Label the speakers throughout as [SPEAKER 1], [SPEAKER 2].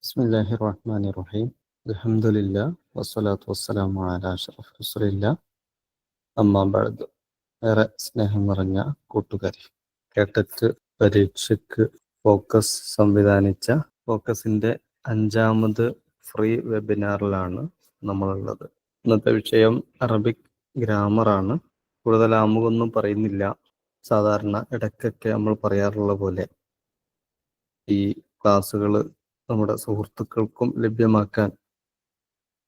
[SPEAKER 1] ബിസ്മില്ലാഹിർ റഹ്മാനിർ റഹീം. അൽഹംദുലില്ലാ വസ്സലാത്തു വസ്സലാമു അലാ അഷ്റഫി റസൂലില്ലാ അമ്മാ ബഅദ്. ഏറെ സ്നേഹം നിറഞ്ഞ കൂട്ടുകാരെ, കേട്ടറ്റ് പരീക്ഷയ്ക്ക് ഫോക്കസ് സംവിധാനിച്ച ഫോക്കസിന്റെ 5ാമത് ഫ്രീ വെബിനാറിലാണ് നമ്മളുള്ളത്. ഇന്നത്തെ വിഷയം അറബിക് ഗ്രാമറാണ്. കൂടുതൽ ആമുഖമൊന്നും പറയുന്നില്ല. സാധാരണ ഇടയ്ക്കൊക്കെ നമ്മൾ പറയാറുള്ള പോലെ ഈ ക്ലാസ്സുകൾ നമ്മുടെ സുഹൃത്തുക്കൾക്കും ലഭ്യമാക്കാൻ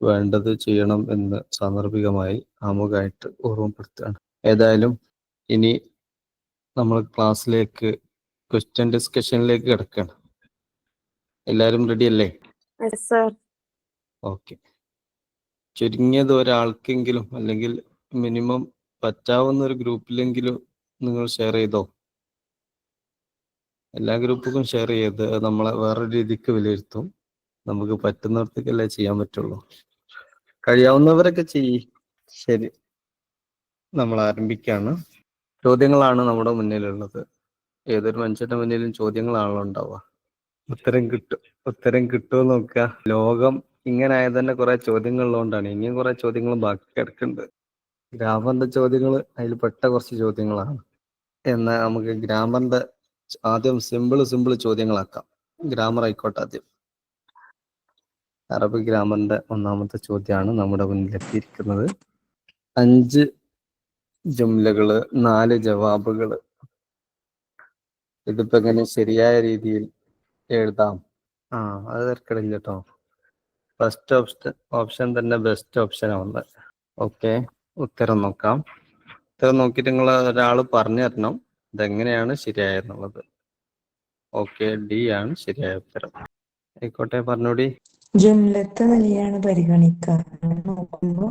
[SPEAKER 1] വേണ്ടത് ചെയ്യണം എന്ന് സാന്ദർഭികമായി ആമുഖമായിട്ട് ഓർമ്മപ്പെടുത്തുകയാണ്. ഏതായാലും ഇനി നമ്മൾ ക്ലാസ്സിലേക്ക് ക്വസ്റ്റ്യൻ ഡിസ്കഷനിലേക്ക് കിടക്കുകയാണ്. എല്ലാവരും റെഡി അല്ലേ? ഓക്കെ. ചുരുങ്ങിയത് ഒരാൾക്കെങ്കിലും അല്ലെങ്കിൽ മിനിമം പറ്റാവുന്ന ഒരു ഗ്രൂപ്പിലെങ്കിലും നിങ്ങൾ ഷെയർ ചെയ്തോ. എല്ലാ ഗ്രൂപ്പുകളും ഷെയർ ചെയ്ത് നമ്മളെ വേറൊരു രീതിക്ക് വിലയിരുത്തും. നമുക്ക് പറ്റുന്നിടത്തേക്കല്ലേ ചെയ്യാൻ പറ്റുള്ളൂ. കഴിയാവുന്നവരൊക്കെ ചെയ്യ്. ശരി, നമ്മൾ ആരംഭിക്കുകയാണ്. ചോദ്യങ്ങളാണ് നമ്മുടെ മുന്നിലുള്ളത്. ഏതൊരു മനുഷ്യന്റെ മുന്നിലും ചോദ്യങ്ങളാണല്ലോ ഉണ്ടാവുക. ഉത്തരം കിട്ടുമോ നോക്കുക. ലോകം ഇങ്ങനെ ആയത് തന്നെ കുറെ ചോദ്യങ്ങളുള്ളതുകൊണ്ടാണ്. ഇനിയും കുറെ ചോദ്യങ്ങൾ ബാക്കി കിടക്കുന്നുണ്ട്. ഗ്രാമറിന്റെ ചോദ്യങ്ങൾ അതിൽ പെട്ട കുറച്ച് ചോദ്യങ്ങളാണ്. എന്നാൽ നമുക്ക് ഗ്രാമറിന്റെ ആദ്യം സിമ്പിൾ ചോദ്യങ്ങളാക്കാം. ഗ്രാമർ ആയിക്കോട്ടെ. ആദ്യം അറബിക് ഗ്രാമറിന്റെ 1ാമത്തെ ചോദ്യമാണ് നമ്മുടെ മുന്നിലെത്തിയിരിക്കുന്നത്. 5 ജുംലകള്, 4 ജവാബുകള്. ഇതിപ്പോ എങ്ങനെ ശരിയായ രീതിയിൽ എഴുതാം? അത് തിരക്കടില്ല കേട്ടോ. ഫസ്റ്റ് ഓപ്ഷൻ തന്നെ ബെസ്റ്റ് ഓപ്ഷനാണ്. ഓക്കെ, ഉത്തരം നോക്കാം. ഉത്തരം നോക്കിയിട്ട് നിങ്ങൾ ഒരാൾ പറഞ്ഞു തരണം ഇതെങ്ങനെയാണ് ശരിയായെന്നുള്ളത്. ഓക്കെ, ഡി ആണ് ശരിയായ ഉത്തരം. ആയിക്കോട്ടെ, പറഞ്ഞോടി.
[SPEAKER 2] ജുംലത്ത് നിലയാണ് പരിഗണിക്കുക. അങ്ങനെ നോക്കുമ്പോ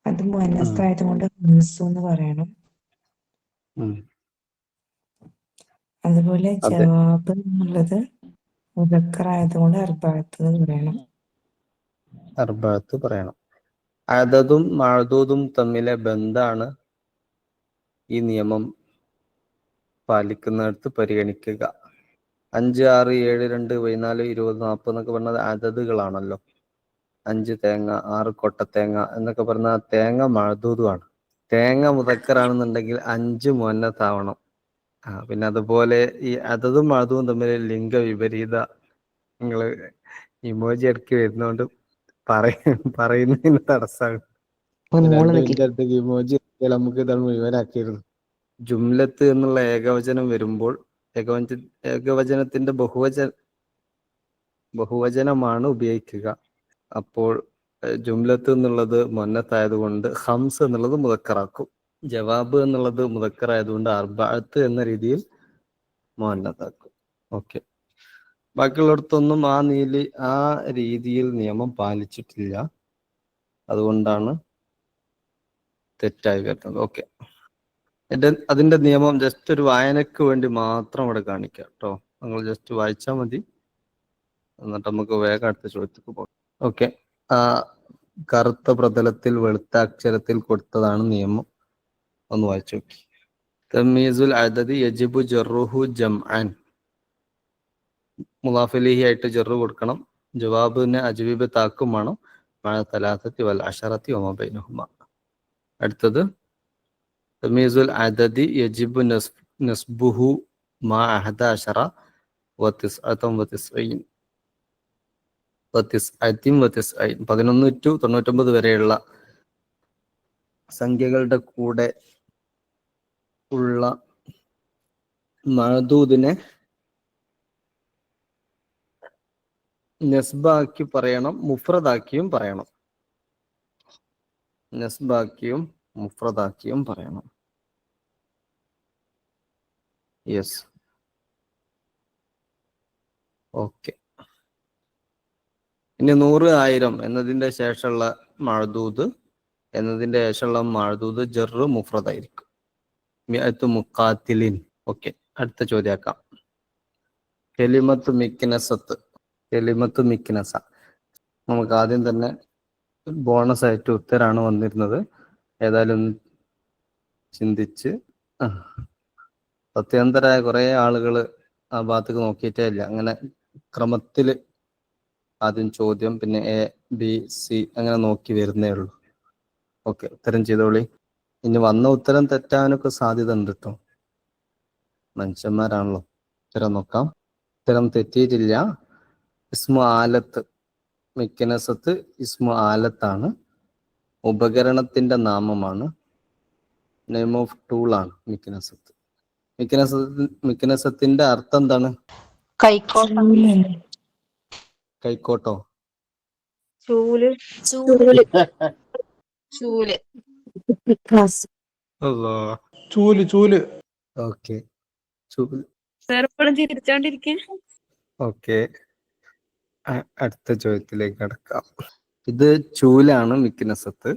[SPEAKER 2] അത് മുഅന്നസായതുകൊണ്ട് ഹംസു എന്ന് പറയണം. അതുപോലെ
[SPEAKER 1] അതെ,
[SPEAKER 2] ജവാബ് എന്നുള്ളത് മുദക്കറായതുകൊണ്ട് അർബഅത്ത് എന്ന് പറയണം.
[SPEAKER 1] അർബഅത്ത് പറയണം. അദദും മഅദൂദും തമ്മിലെ ബന്ധാണ് ഈ നിയമം പാലിക്കുന്നിടത്ത് പരിഗണിക്കുക. 5, 6, 7, 2, 14, 20, 40 എന്നൊക്കെ പറഞ്ഞത് അദദുകളാണല്ലോ. 5 തേങ്ങ, 6 കൊട്ടത്തേങ്ങ എന്നൊക്കെ പറഞ്ഞാൽ തേങ്ങ മഅദൂദുമാണ്. തേങ്ങ മുദക്കറാണെന്നുണ്ടെങ്കിൽ 5 മുഅന്നത്താവണം. പിന്നെ അതുപോലെ ഈ അദദും മഅദൂദും തമ്മിൽ ലിംഗ വിപരീത നിങ്ങൾ ഇമോജി ഇടയ്ക്ക് വരുന്നോണ്ട് പറയുന്നതിന് തടസ്സമാണ്. 2 മിനിറ്റ് അടുത്തേക്ക് ഇമോജി നമുക്ക് ഇതാണ് മുഴുവനാക്കിയിരുന്നു. ജുംലത്ത് എന്നുള്ള ഏകവചനം വരുമ്പോൾ ഏകവചനത്തിന്റെ ബഹുവചനമാണ് ഉപയോഗിക്കുക. അപ്പോൾ ജുംലത്ത് എന്നുള്ളത് മുന്നത്തായതുകൊണ്ട് ഹംസ് എന്നുള്ളത് മുദക്കറാക്കും. ജവാബ് എന്നുള്ളത് മുദക്കറായതുകൊണ്ട് അർബഅത്ത് എന്ന രീതിയിൽ മുഅന്നത്താക്കും. ഓക്കെ, ബാക്കിയുള്ളിടത്തൊന്നും ആ രീതിയിൽ നിയമം പാലിച്ചിട്ടില്ല. അതുകൊണ്ടാണ് തെറ്റായി വരുന്നത്. ഓക്കെ, അതിന്റെ നിയമം ജസ്റ്റ് ഒരു വായനക്ക് വേണ്ടി മാത്രം ഇവിടെ കാണിക്കാം കേട്ടോ. നിങ്ങൾ ജസ്റ്റ് വായിച്ചാൽ മതി. എന്നിട്ട് നമുക്ക് വേഗം അടുത്ത ചോദ്യത്തിലേക്ക് പോകാം. ഓക്കെ, കറുത്ത പ്രതലത്തിൽ വെളുത്ത അക്ഷരത്തിൽ കൊടുത്തതാണ് നിയമം. ഒന്ന് വായിച്ചു നോക്കി. തമീസുൽ അദദി യജിബു ജറുഹു ജംഅൻ. മുളാഫ് ഇലൈഹി ആയിട്ട് ജറു കൊടുക്കണം. ജവാബിന് അജ്വീബ് താക്കും വേണം. മഅ തലാസത്തി വൽ അശറത്തി വമാ ബൈനഹുമ. അടുത്തത് തമീസുൽ അദദി യജിബു നസ്ബുഹു മാ 11 വ 11 to 99 വരെയുള്ള സംഖ്യകളുടെ കൂടെ ഉള്ള മഅദൂദിനെ നസ്ബാക്കി പറയണം, മുഫ്രദാക്കിയും പറയണം. നസ്ബാക്കിയും മുഫ്രദാക്കിയും പറയണം. Yes, okay. ഇനി 100, 1000 എന്നതിന്റെ ശേഷമുള്ള മഅദൂദ് ജറ് മുഫ്രദായിരിക്കും. മിഅത്ത് മുഖാത്തിലിൻ. ഓക്കെ, അടുത്ത ചോദ്യാക്കാം. കലിമത്ത് മിക്നസ. നമുക്ക് ആദ്യം തന്നെ ബോണസ് ആയിട്ട് ഉത്തരാണ് വന്നിരുന്നത്. ഏതായാലും ചിന്തിച്ച് സത്യന്തരായ കുറെ ആളുകൾ ആ ഭാഗത്തേക്ക് നോക്കിയിട്ടേ ഇല്ല. അങ്ങനെ ക്രമത്തില് ആദ്യം ചോദ്യം, പിന്നെ എ ബി സി അങ്ങനെ നോക്കി വരുന്നേ ഉള്ളൂ. ഓക്കെ, ഉത്തരം ചെയ്തോളി. ഇനി വന്ന ഉത്തരം തെറ്റാനൊക്കെ സാധ്യത ഉണ്ട് കേട്ടോ, മനുഷ്യന്മാരാണല്ലോ. ഉത്തരം നോക്കാം. ഉത്തരം തെറ്റിയിട്ടില്ല. ഇസ്മു ആലത്ത്, മിക്കനസത്ത് ഇസ്മു ആലത്താണ്, ഉപകരണത്തിന്റെ നാമമാണ്, നെയിം ഓഫ് ടൂൾ ആണ് മിക്കനസത്ത്. മിക്കനസത്തിന്റെ അർത്ഥം എന്താണ്?
[SPEAKER 2] ചൂലല്ലേ?
[SPEAKER 1] കൈക്കോട്ടോ?
[SPEAKER 3] ചൂല്
[SPEAKER 2] ചൂല്.
[SPEAKER 3] ചൂല്
[SPEAKER 2] ക്ലാസ്.
[SPEAKER 1] അല്ലാ.
[SPEAKER 4] ചൂല്.
[SPEAKER 1] ഓക്കെ, ചൂൽ.
[SPEAKER 3] സാർ എപ്പോഴും ചിരിച്ചോണ്ടിരിക്കേ.
[SPEAKER 1] ഓക്കെ, അടുത്ത ചോദ്യത്തിലേക്ക് കടക്കാം. ഇത് ചൂലാണ് മിക്കനസത്ത്,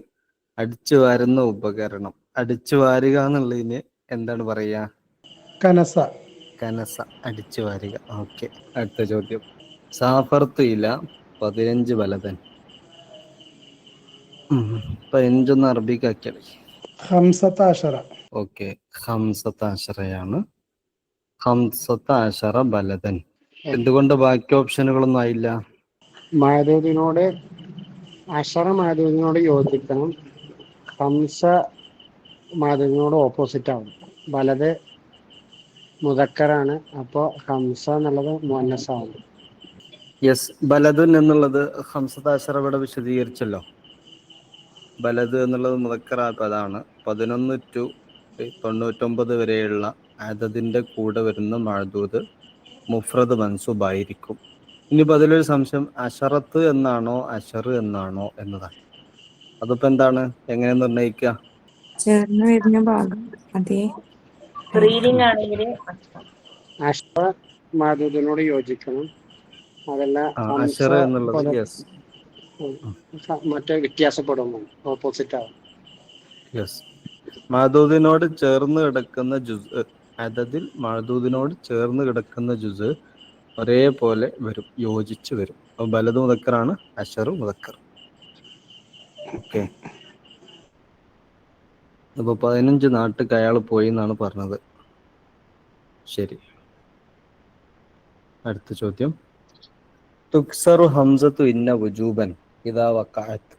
[SPEAKER 1] അടിച്ചു വാരുന്ന ഉപകരണം. അടിച്ചു വാരുക എന്നുള്ളതിന് എന്താണ് പറയാ?
[SPEAKER 4] കനസ.
[SPEAKER 1] കനസ, അടിച്ചു വാരുക. ഓക്കെ, അടുത്ത ചോദ്യം. സാഫർത്ത് ഇല 15 ബലതൻ. 15 അറബിക്കാക്കിയാൽ.
[SPEAKER 4] ഹംസത്ത അഷറ.
[SPEAKER 1] ഓക്കെ, ഹംസത്ത അഷറയാണ്. ഹംസത്ത അഷറ ബലതൻ. എന്തുകൊണ്ട് ബാക്കി ഓപ്ഷനുകളൊന്നും ആയില്ല?
[SPEAKER 5] മഅദൂദിനോട് അഷറ മഅദൂദിനോട് യോജിക്കണം. ഹംസ മഅദൂദിനോട് ഓപ്പോസിറ്റ് ആവും. വലത് മുദക്കറാണ്, അപ്പോൾ ഹംസ എന്നുള്ളത് മുഅന്നസാവും.
[SPEAKER 1] യെസ്, ബലദുൻ എന്നുള്ളത് ഹംസത്ത അഷറ ഇവിടെ വിശദീകരിച്ചല്ലോ. ബലദ് എന്നുള്ളത് മുദക്കറായ പദമാണ്. 11 to 99 വരെയുള്ള അതതിന്റെ കൂടെ വരുന്ന മഅദൂദ് മുഫ്രദ് മൻസൂബായിരിക്കും. ഇനിയിപ്പോൾ അതിലൊരു സംശയം, അഷറത്ത് എന്നാണോ അഷർ എന്നാണോ എന്നതാണ്. അതിപ്പോ എന്താണ്, എങ്ങനെ നിർണ്ണയിക്കുക?
[SPEAKER 2] ചേർന്ന് വരുന്ന ഭാഗം അതേ
[SPEAKER 3] റീഡിംഗ് ആണെങ്കിൽ
[SPEAKER 5] അഷറ മഅദൂദിനോട് യോജിക്കണം. അതല്ല ഹംസ
[SPEAKER 1] അഷർ എന്നുള്ളത് യെസ്
[SPEAKER 5] മറ്റേ വ്യത്യാസപ്പെടുന്നു, ഓപ്പോസിറ്റ് ആവും.
[SPEAKER 1] യെസ്, മഅദൂദിനോട് ചേർന്ന് കിടക്കുന്ന ജുസ്, അതതിൽ മഅദൂദിനോട് ചേർന്ന് കിടക്കുന്ന ജുസ് ഒരേപോലെ വരും, യോജിച്ച് വരും. അപ്പൊ ബലദ് മുദക്കറാണ്, അഷർ മുദക്കർ. ഓക്കെ, അപ്പൊ 15 നാട്ടിക്ക് അയാൾ പോയി എന്നാണ് പറഞ്ഞത്. ശരി, അടുത്ത ചോദ്യം. തുക്സറു ഹംസത്തു ഇന്ന വുജൂബൻ ഇദാ വഖഅത്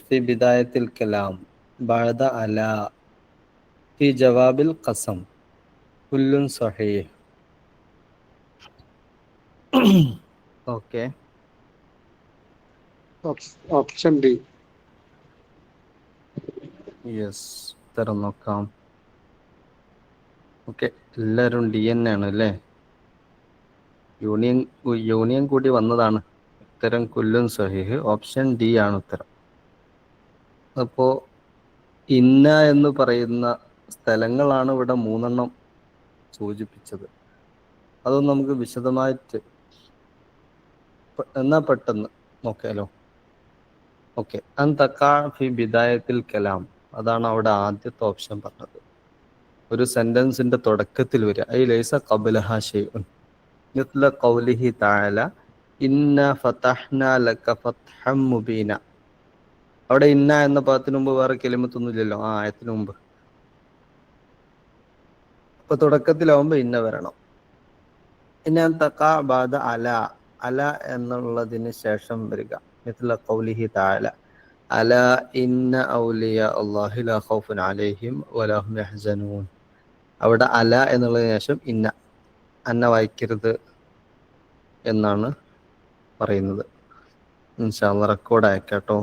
[SPEAKER 1] في بداية الكلام بعد ألا في جواب القسم كل صحيح. Okay,
[SPEAKER 5] option B.
[SPEAKER 1] യെസ്, ഉത്തരം നോക്കാം. ഓക്കെ, എല്ലാവരും ഡി എൻ ആണ് അല്ലേ? യൂണിയൻ കൂടി വന്നതാണ്. ഉത്തരം കുല്ലുൻ സഹീഹ്, ഓപ്ഷൻ ഡി ആണ് ഉത്തരം. അപ്പോ ഇന്ന എന്ന് പറയുന്ന സ്ഥലങ്ങളാണ് ഇവിടെ 3 സൂചിപ്പിച്ചത്. അതൊന്നും നമുക്ക് വിശദമായിട്ട് എന്നാ പെട്ടെന്ന് നോക്കാലോ. ഓക്കെ, അൻ തഖഅ ഫി ബിദായത്തിൽ കലാം, അതാണ് അവിടെ ആദ്യത്തെ ഓപ്ഷൻ പറഞ്ഞത്. ഒരു സെന്റൻസിന്റെ തുടക്കത്തിൽ വരിക. ഐ ലൈസ ഖബ്ലഹാ ശൈഉൻ മിത്ല ഖൗലിഹി തആല ഇന്ന ഫതഹ്നാ ലക ഫത്ഹം മുബീന. അവിടെ ഇന്ന എന്ന പദത്തിന് മുമ്പ് വേറെ കലിമത്തൊന്നും ഇല്ലല്ലോ ആ ആയത്തിന് മുമ്പ്. അപ്പൊ തുടക്കത്തിലാവുമ്പോ ഇന്ന വരണം. ഇന്ന തഖഅ ബഅദ അല, അല എന്നുള്ളതിന് ശേഷം വരിക. മിത്ല ഖൗലിഹി തആല അല ഇന്ന ഔലിയ അല്ലാഹി ലാ ഖൗഫുൻ അലൈഹിം വലാ ഹും യഹ്സനൂൻ. അവിടെ അല എന്നുള്ളതിന് ശേഷം ഇന്ന, അന്ന വായിക്കരുത് എന്നാണ് പറയുന്നത്. ഇൻഷാ അല്ലാഹ് റെക്കോർഡ് അയക്കാട്ടോ.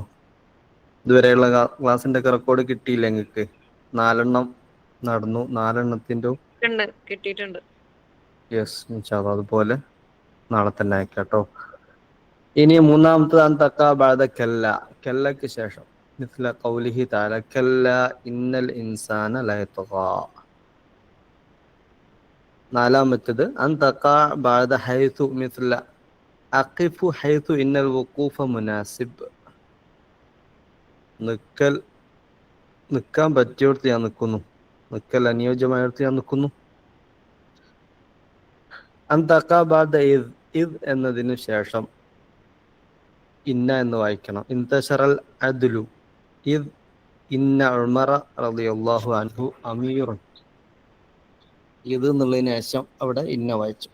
[SPEAKER 1] ഇതുവരെയുള്ള ക്ലാസിന്റെ ഒക്കെ റെക്കോർഡ് കിട്ടിയില്ല നിങ്ങൾക്ക്? 4 നടന്നു, 4
[SPEAKER 3] കിട്ടിയിട്ടുണ്ട്.
[SPEAKER 1] യെസ്, ഇൻഷാ അല്ലാഹ് അതുപോലെ നാളെ തന്നെ അയക്കാട്ടോ. ഇനി മൂന്നാമത്തത് അൻ തഖഅ ബഅദ കല്ല, കല്ലക്ക് ശേഷം. മിത്ല ഖൗലിഹി തആല കല്ല ഇന്നൽ ഇൻസാന ലയത്ഗാ. നാലാമത്തേത് അൻ തഖഅ ബഅദ ഹൈതു മിത്ല അഖിഫു ഹൈതു ഇന്നൽ വുഖൂഫ മുനാസിബ്. നിൽക്കാൻ പറ്റിയോടത്ത് ഞാൻ നിൽക്കുന്നു, നിൽക്കൽ അനുയോജ്യമായിടത്ത് ഞാൻ നിൽക്കുന്നു. അൻ തഖഅ ബഅദ ഇദ് എന്നതിന് ശേഷം ഇന്ന എന്ന് വായിക്കണം. ഇൻതശറൽ അദ്ലു ഇദ് ഇന്ന ഉമറ റളിയല്ലാഹു അൻഹു അമീറുൻ. ഇത് എന്നുള്ളതിന് ശേഷം അവിടെ ഇന്ന വായിച്ചു.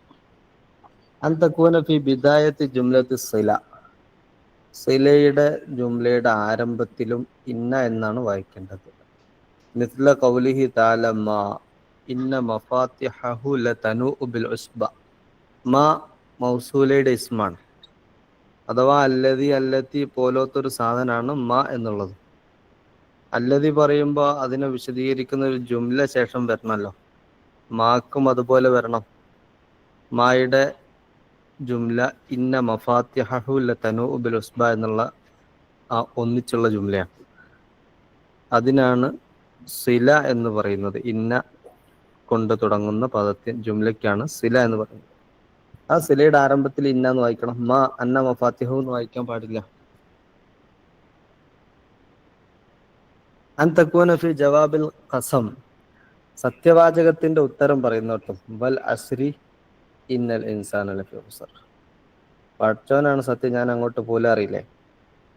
[SPEAKER 1] അൻ തകൂന ഫി ബിദായത്തി ജുംലത്തി സില. സിലയുടെ ജുംലയുടെ ആരംഭത്തിലും ഇന്ന എന്നാണ് വായിക്കേണ്ടത്. മിസ്ല ഖൗലിഹി തആല മാ ഇന്ന മഫാത്തിഹഹു ലതനൂഉ ബിൽ ഉസ്ബ. മാ മൗസൂലയുടെ ഇസ്മാണ്, അഥവാ അല്ലതി അല്ലത്തി പോലത്തൊരു സാധനമാണ് മാ എന്നുള്ളത്. അല്ലതി പറയുമ്പോൾ അതിനെ വിശദീകരിക്കുന്ന ഒരു ജുംല ശേഷം വരണമല്ലോ. മാക്കും അതുപോലെ വരണം. മായുടെ ജുംല ഇന്ന മഫാത്തിഹഹു ലതനൂഉ ബിൽ ഉസ്ബ എന്നുള്ള ആ ഒന്നിച്ചുള്ള ജുംലയാണ്. അതിനാണ് സില എന്ന് പറയുന്നത്. ഇന്ന കൊണ്ട് തുടങ്ങുന്ന പദത്തിന് ജുംലയ്ക്കാണ് സില എന്ന് പറയുന്നത്. ആ സിലയുടെ ആരംഭത്തിൽ ഇന്ന എന്ന് വായിക്കണം. മാ അന്ന മഫാത്തിഹു എന്ന് വായിക്കാൻ പാടില്ല. അൻ തകൂന ഫി ജവാബിൽ ഖസം. സത്യവാചകത്തിന്റെ ഉത്തരം പറയുന്നോട്ടും വൽ അസ്രി ഇന്നൽ ഇൻസാന ലഫീ ഖുസ്ർ. പടച്ചോനാണ് സത്യം, ഞാൻ അങ്ങോട്ട് പോലും അറിയില്ലേ.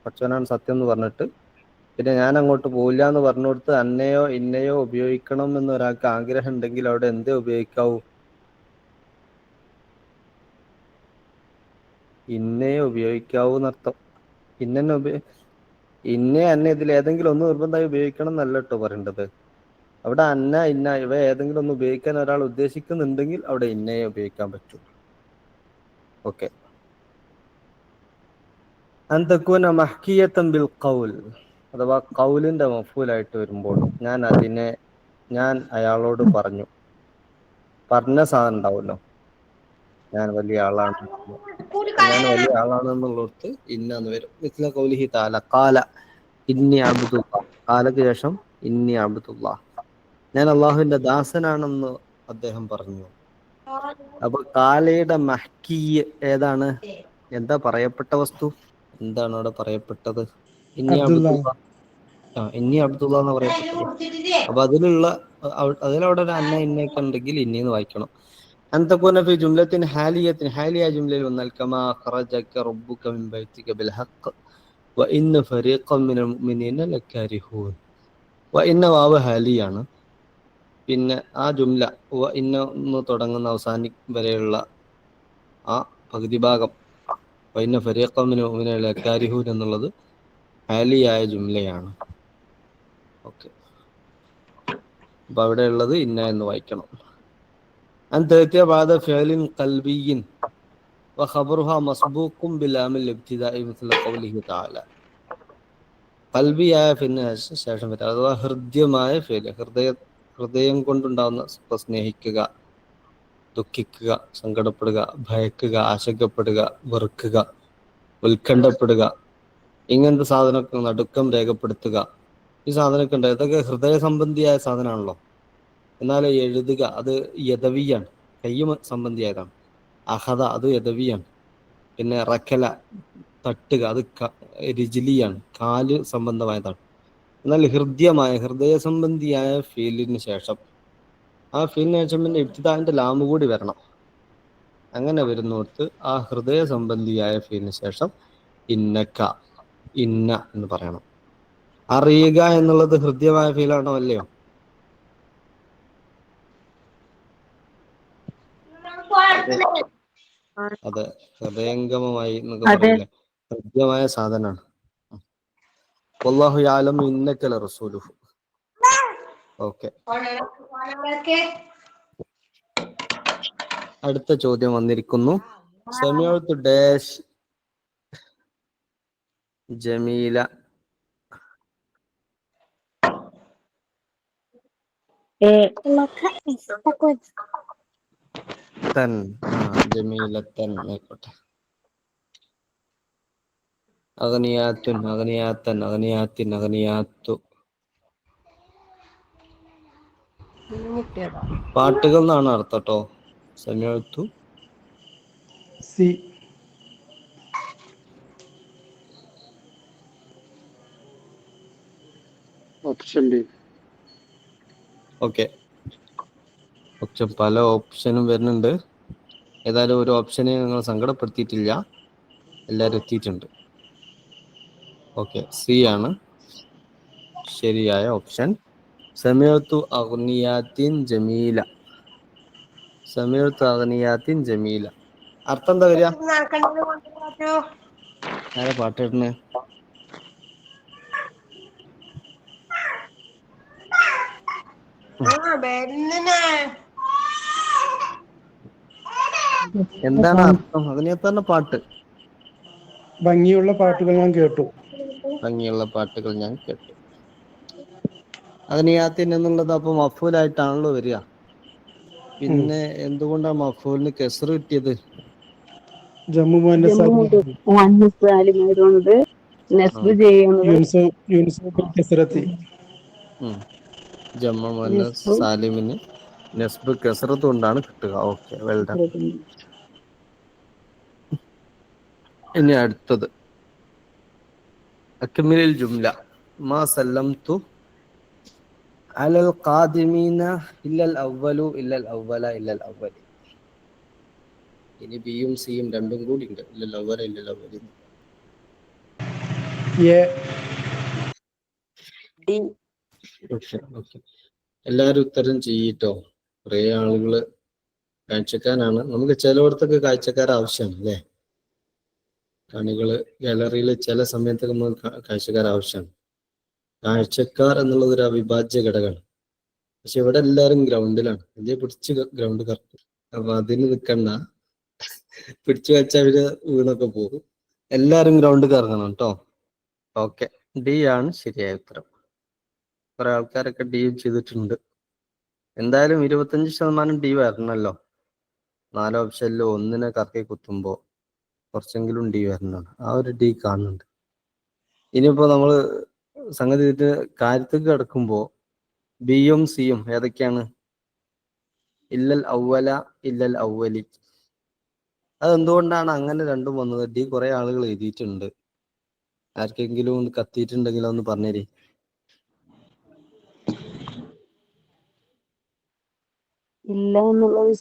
[SPEAKER 1] പടച്ചോനാണ് സത്യം എന്ന് പറഞ്ഞിട്ട് പിന്നെ ഞാൻ അങ്ങോട്ട് പോയില്ല എന്ന് പറഞ്ഞു കൊടുത്ത് അന്നയോ ഇന്നയോ ഉപയോഗിക്കണം എന്ന് ഒരാൾക്ക് ആഗ്രഹം ഉണ്ടെങ്കിൽ അവിടെ എന്തേ ഉപയോഗിക്കാവൂ? ഇന്നയെ ഉപയോഗിക്കാവൂ എന്നർത്ഥം. ഇന്നേ അന്ന ഇതിൽ ഏതെങ്കിലും ഒന്ന് നിർബന്ധമായി ഉപയോഗിക്കണം എന്നല്ല കേട്ടോ പറയേണ്ടത്. അവിടെ അന്ന ഇന്ന ഇവ ഏതെങ്കിലും ഒന്ന് ഉപയോഗിക്കാൻ ഒരാൾ ഉദ്ദേശിക്കുന്നുണ്ടെങ്കിൽ അവിടെ ഇന്നയെ ഉപയോഗിക്കാൻ പറ്റും. ഓക്കെ. അൻ തകൂന മഹ്കിയത്തൻ ബിൽ ഖൗൽ, അഥവാ ഖൗലിന്റെ മഫൂലായിട്ട് വരുമ്പോൾ ഞാൻ അയാളോട് പറഞ്ഞ സാധനം ഉണ്ടാവുമല്ലോ, ഞാൻ വലിയ ആളാണ്, ഞാൻ വലിയ ആളാണെന്നുള്ളടത്ത് ഇന്നു വരും. മിസ്ല ഖൗലിഹി തആല ഖാല ഇന്നി അബ്ദുല്ലാഹ്. ഖാലക്ക് ശേഷം ഇന്നി അബ്ദുല്ലാഹ്, ഞാൻ അള്ളാഹുവിന്റെ ദാസനാണെന്ന് അദ്ദേഹം പറഞ്ഞു. അപ്പൊ ഖാലയുടെ മഹ്കി ഏതാണ്? എന്താ പറയപ്പെട്ട വസ്തു? എന്താണ് അവിടെ പറയപ്പെട്ടത്? ഇന്നി
[SPEAKER 4] അബ്ദുള്ള.
[SPEAKER 1] അബ്ദുല്ലാഹ്. ഇന്നി അബ്ദുല്ലാഹ് എന്ന് പറയപ്പെട്ടത്. അപ്പൊ അതിലവിടെ ഒരു അന്ന ഇന്നയൊക്കെ ഉണ്ടെങ്കിൽ ഇന്നിന്ന് വായിക്കണം. അൻ തകൂന ഫി ജുംലത്തിൻ ഹാലിയത്തിൻ, ഹാലിയ ജുംലയിൽ വന്നാൽ കമാ ഖറജക റബ്ബുക മിൻ ബൈതിക ബിൽ ഹഖ് വ ഇന്ന ഫരീഖൻ മിനൽ മുഅ്മിനീന ലകാരിഹൂൻ. വ ഇന്ന വാവ് ഹാലിയാണ്. പിന്നെ ആ ജുംല വ ഇന്ന എന്ന് തുടങ്ങുന്ന അവസാനം വരെയുള്ള ആ പകുതി ഭാഗം വ ഇന്ന ഫരീഖൻ മിനൽ മുഅ്മിനീന ലകാരിഹൂൻ എന്നുള്ളത് ഹാലിയായ ജുംലയാണ്. ഓക്കെ. അപ്പൊ അവിടെ ഉള്ളത് ഇന്ന എന്ന് വായിക്കണം. അൻ തഅതിയ ബഅദ ഫിഅലിൻ ഖൽബിയ്യിൻ വഖബറുഹാ മസ്ബൂഖുൻ ബിലാമിൽ ഇബ്തിദാഇ മിസ്ല ഖൗലിഹി തആല. ഖൽബിയായ ഫിന് ശേഷം വരും, അഥവാ ഹൃദ്യമായ ഫിഅൽ, ഹൃദയം കൊണ്ടുണ്ടാവുന്ന സ്നേഹിക്കുക, ദുഃഖിക്കുക, സങ്കടപ്പെടുക, ഭയക്കുക, ആശങ്കപ്പെടുക, വെറുക്കുക, ഉത്കണ്ഠപ്പെടുക, ഇങ്ങനത്തെ സാധനമൊക്കെ, നടുക്കം രേഖപ്പെടുത്തുക, ഈ സാധനമൊക്കെ ഉണ്ട്. ഇതൊക്കെ ഹൃദയ സംബന്ധിയായ സാധനമാണല്ലോ. എന്നാൽ എഴുതുക അത് യദവിയാണ്, കയ്യ് സംബന്ധിയായതാണ്. അഹദ അത് യദവിയാണ്. പിന്നെ റക്കല തട്ടുക അത് രിജിലിയാണ്, കാല് സംബന്ധമായതാണ്. എന്നാൽ ഹൃദയ സംബന്ധിയായ ഫീലിന് ശേഷം ആ ഫീലിന് ശേഷം പിന്നെ ഇബ്തിദാഇന്റെ ലാമ് കൂടി വരണം. അങ്ങനെ വരുന്നിടത്ത് ആ ഹൃദയ സംബന്ധിയായ ഫീലിന് ശേഷം ഇന്നക്ക, ഇന്ന എന്ന് പറയണം. അറിയുക എന്നുള്ളത് ഹൃദ്യമായ ഫീലാണോ അല്ലയോ? അതെ, ഹൃദയംഗമമായി എന്നൊക്കെ പറയില്ലേ, ഹൃദ്യമായ സാധനമാണ്. വല്ലാഹു യഅലമു ഇന്നക ലറസൂലുഹു. ഓക്കെ. അടുത്ത ചോദ്യം വന്നിരിക്കുന്നു. സമീഅത്തു ഡാഷ് ജമീല തൻ. ജമീലത്തൻ ആയിക്കോട്ടെ. അഗ്നിയാത്തുൻ, അഗ്നിയാത്തൻ, അഗ്നിയാത്തിൻ, അഗ്നിയാത്തു. പാട്ടുകൾ എന്നാണ് അർത്ഥം കേട്ടോ. സമീഅത്തു
[SPEAKER 4] സി.
[SPEAKER 5] Option B.
[SPEAKER 1] ഓക്കെ. പല ഓപ്ഷനും വരുന്നുണ്ട്. ഏതായാലും ഒരു ഓപ്ഷനെ നിങ്ങൾ സങ്കടപ്പെടുത്തിയിട്ടില്ല, എല്ലാവരും എത്തിയിട്ടുണ്ട്. ഓക്കെ, സി ആണ് ശരിയായ ഓപ്ഷൻ. സമീഅത്തു അഗ്നിയാത്തിൻ ജമീല. സമീഅത്തു അഗ്നിയാത്തിൻ ജമീല. അർത്ഥം എന്താ വരിക? ആരാ പാട്ടിടുന്നേ? എന്താണ് അർത്ഥം? അതിനകത്ത് തന്നെ പാട്ട്.
[SPEAKER 4] ഭംഗിയുള്ള പാട്ടുകൾ ഞാൻ കേട്ടു.
[SPEAKER 1] ഭംഗിയുള്ള പാട്ടുകൾ ഞാൻ കേട്ടു. അതിനകത്ത് എന്നുള്ളത് അപ്പൊ മഫൂലായിട്ടാണല്ലോ വരിക. പിന്നെ എന്തുകൊണ്ടാണ് മഫൂലിന് കെസറ് കിട്ടിയത്?
[SPEAKER 4] ജമ്മു
[SPEAKER 2] മുഅന്നസാലിമായതുകൊണ്ട് നസ്ബ് ചെയ്യുന്നത്
[SPEAKER 4] കസറത്തി
[SPEAKER 1] ജമ്മു മുഅന്നസ്
[SPEAKER 2] നസ്ബും
[SPEAKER 1] സാലിമിന് നസ്ബ് കസറത്ത് കൊണ്ടാണ് കിട്ടുക. Okay, well done. ഇനി അടുത്തത് അക്മിലിൽ ജുംല മാ സല്ലംതു അലൽ ഖാദിമീന ഇല്ലൽ അവ്വലു ഇല്ലൽ അവ്വല ഇല്ലൽ അവ്വലി. ഇനി ബിയും സിയും രണ്ടും കൂടി ഉണ്ട്. ഇല്ലൽ അവ്വല ഇല്ലൽ അവ്വലി. ഓക്കെ, എല്ലാരും ഉത്തരം ചെയ്യിട്ടോ. കുറെ ആളുകള് കാഴ്ചക്കാരാണ്. നമുക്ക് ചിലയിടത്തൊക്കെ കാഴ്ചക്കാർ ആവശ്യമാണ് അല്ലേ? കാണികള് ഗാലറിയിൽ ചില സമയത്തൊക്കെ നമുക്ക് കാഴ്ചക്കാർ ആവശ്യമാണ്. കാഴ്ചക്കാർ എന്നുള്ളത് ഒരു അവിഭാജ്യ ഘടകമാണ്. പക്ഷെ ഇവിടെ എല്ലാരും ഗ്രൗണ്ടിലാണ്. വലിയ പിടിച്ച് ഗ്രൗണ്ട് കറക്കും. അപ്പൊ അതിന് നിൽക്കണ്ട, പിടിച്ചു വെച്ചാൽ അവര് വീണൊക്കെ പോകും. എല്ലാരും ഗ്രൗണ്ട് കറങ്ങണം കേട്ടോ. ഓക്കെ, ഡി ആണ് ശരിയായ ഉത്തരം. കുറെ ആൾക്കാരൊക്കെ ഡി ചെയ്തിട്ടുണ്ട്. എന്തായാലും 25% ഡി വരണല്ലോ. 4 ഓപ്ഷനിൽ ഒന്നിനെ കറക്കി കുത്തുമ്പോ കുറച്ചെങ്കിലും ഡി വരണമാണ്. ആ ഒരു ഡി കാണുന്നുണ്ട്. ഇനിയിപ്പോ നമ്മള് സംഗതി കാര്യത്തിൽ കിടക്കുമ്പോ ബിയും സിയും ഏതൊക്കെയാണ്? ഇല്ലൽ അവ്വല ഇല്ലൽ അവ്വലി. അതെന്തുകൊണ്ടാണ് അങ്ങനെ രണ്ടും വന്നത്? ഡി കുറെ ആളുകൾ എഴുതിയിട്ടുണ്ട്. ആർക്കെങ്കിലും ഒന്ന് കത്തിയിട്ടുണ്ടെങ്കിൽ ഒന്ന് പറഞ്ഞേരി.
[SPEAKER 2] ഇല്ല എന്നുള്ളത്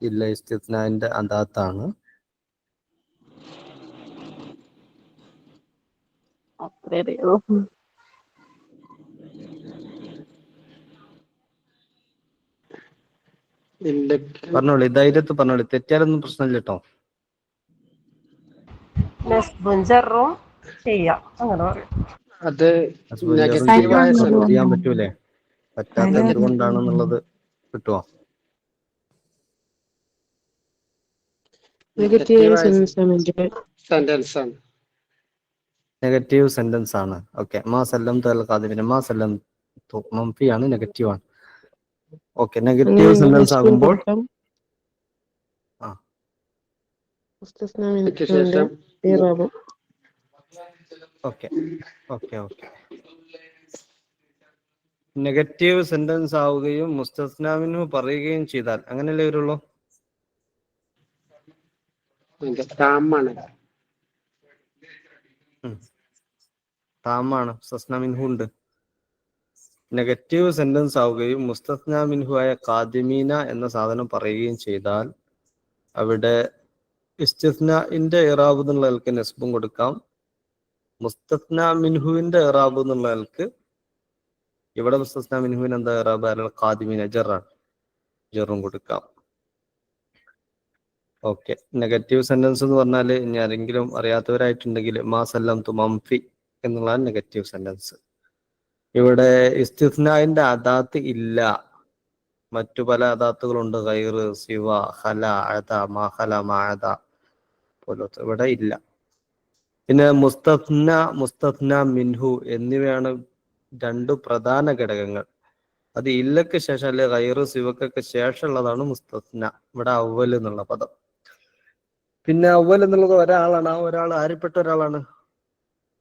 [SPEAKER 1] ഇല്ല ഇസ്തിസ്നാന്റെ അദാത്താണ്.
[SPEAKER 2] അത്രേ അറിയോ?
[SPEAKER 1] പറഞ്ഞോളി, ധൈര്യത്തിൽ പറഞ്ഞോളി. തെറ്റിയാലൊന്നും പ്രശ്നമില്ല കേട്ടോ.
[SPEAKER 5] അത്
[SPEAKER 1] ഹസ്ബൻഡ്
[SPEAKER 5] നെഗറ്റീവായ
[SPEAKER 1] ചെയ്യാൻ പറ്റൂലേ? പറ്റാത്ത എന്തുകൊണ്ടാണെന്നുള്ളത് കിട്ടുമോ?
[SPEAKER 5] സെന്റൻസ് ആണ്.
[SPEAKER 1] നെഗറ്റീവ് സെന്റൻസ് ആണ്. ഓക്കെ, മാ സല്ലം തൽ ഖാദിമിന് മാ സല്ലം മംഫിയാണ്, നെഗറ്റീവ് ആണ്. ഓക്കെ, നെഗറ്റീവ് സെന്റൻസ് ആകുമ്പോൾ
[SPEAKER 5] ശേഷം
[SPEAKER 1] നെഗറ്റീവ് സെന്റൻസ് ആവുകയും മുസ്തസ്നാ മിൻഹു പറയുകയും ചെയ്താൽ അങ്ങനെയല്ലേ വരുള്ളൂ? താമാണ്, മുസ്തസ്നാ മിൻഹു ഉണ്ട്. നെഗറ്റീവ് സെന്റൻസ് ആവുകയും മുസ്തസ്നാ മിൻഹു ആയ ഖാദിമീന എന്ന സാധനം പറയുകയും ചെയ്താൽ അവിടെ ഇസ്തിസ്നാഇന്റെ ഇറാബ് എന്നുള്ളവർക്ക് നസ്ബും കൊടുക്കാം. മുസ്തസ്നാ മിൻഹുവിന്റെ ഇറാബ് എന്നുള്ളവർക്ക് ഇവിടെ മുസ്തസ്നാ മിൻഹുവിന് എന്താ ഇറാബ്? അലൽ ഖാദിമീന ജറാണ്, ജറും കൊടുക്കാം. ഓക്കെ, നെഗറ്റീവ് സെന്റൻസ് എന്ന് പറഞ്ഞാൽ ഇനി ആരെങ്കിലും അറിയാത്തവരായിട്ടുണ്ടെങ്കിൽ മാ സല്ലം തു മംഫി എന്നുള്ളതാണ് നെഗറ്റീവ് സെന്റൻസ്. ഇവിടെ ഇസ്തിസ്നാഇന്റെ അദാത്ത് ഇല്ല. മറ്റു പല അദാത്തുകളുണ്ട്. ഗൈറ്, സിവ, ഖല, അദ, മാ ഖല, മാ അദ പോലത്തെ ഇവിടെ ഇല്ല. പിന്നെ മുസ്തസ്ന, മുസ്തസ്ന മിൻഹു എന്നിവയാണ് രണ്ടു പ്രധാന ഘടകങ്ങൾ. അത് ഇല്ലക്ക് ശേഷം അല്ലെ ഗൈറ്, സിവക്കൊക്കെ ശേഷമുള്ളതാണ് മുസ്തസ്ന. ഇവിടെ അവ്വൽ എന്നുള്ള പദം. പിന്നെ അവ്വൽ എന്നുള്ളത് ഒരാളാണ്. ആ ഒരാൾ ആരിൽപ്പെട്ട ഒരാളാണ്?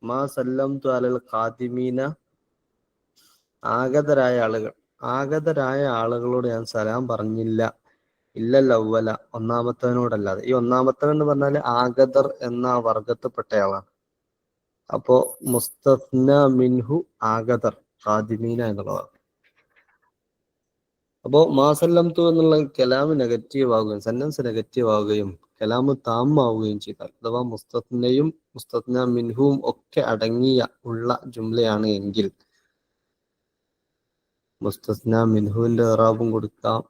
[SPEAKER 1] മാ സല്ലം തു അലൽ ഖാദിമീന, ആഗതരായ ആളുകൾ. ആഗതരായ ആളുകളോട് ഞാൻ സലാം പറഞ്ഞില്ല. ഇല്ലൽ അവ്വല, ഒന്നാമത്തവനോടല്ലാതെ. ഈ ഒന്നാമത്തവൻ എന്ന് പറഞ്ഞാല് ആഗതർ എന്ന വർഗത്തിൽപ്പെട്ടയാളാണ്. അപ്പോ മുസ്തസ്ന മിൻഹു ആഗതർ, ഖാദിമീന എന്നുള്ളതാണ്. അപ്പോ മാസല്ലംതു എന്നുള്ള കലാമ് നെഗറ്റീവ് ആവുകയും സെന്റൻസ് നെഗറ്റീവ് ആവുകയും കലാമ് താമാവുകയും ചെയ്താൽ, അഥവാ മുസ്തസ്നയും മുസ്തസ്ന മിൻഹുവും ഒക്കെ അടങ്ങിയ ഉള്ള ജുംലയാണ് എങ്കിൽ മുസ്തസ്ന മിൻഹുവിന്റെ ഇറാബും കൊടുക്കാം,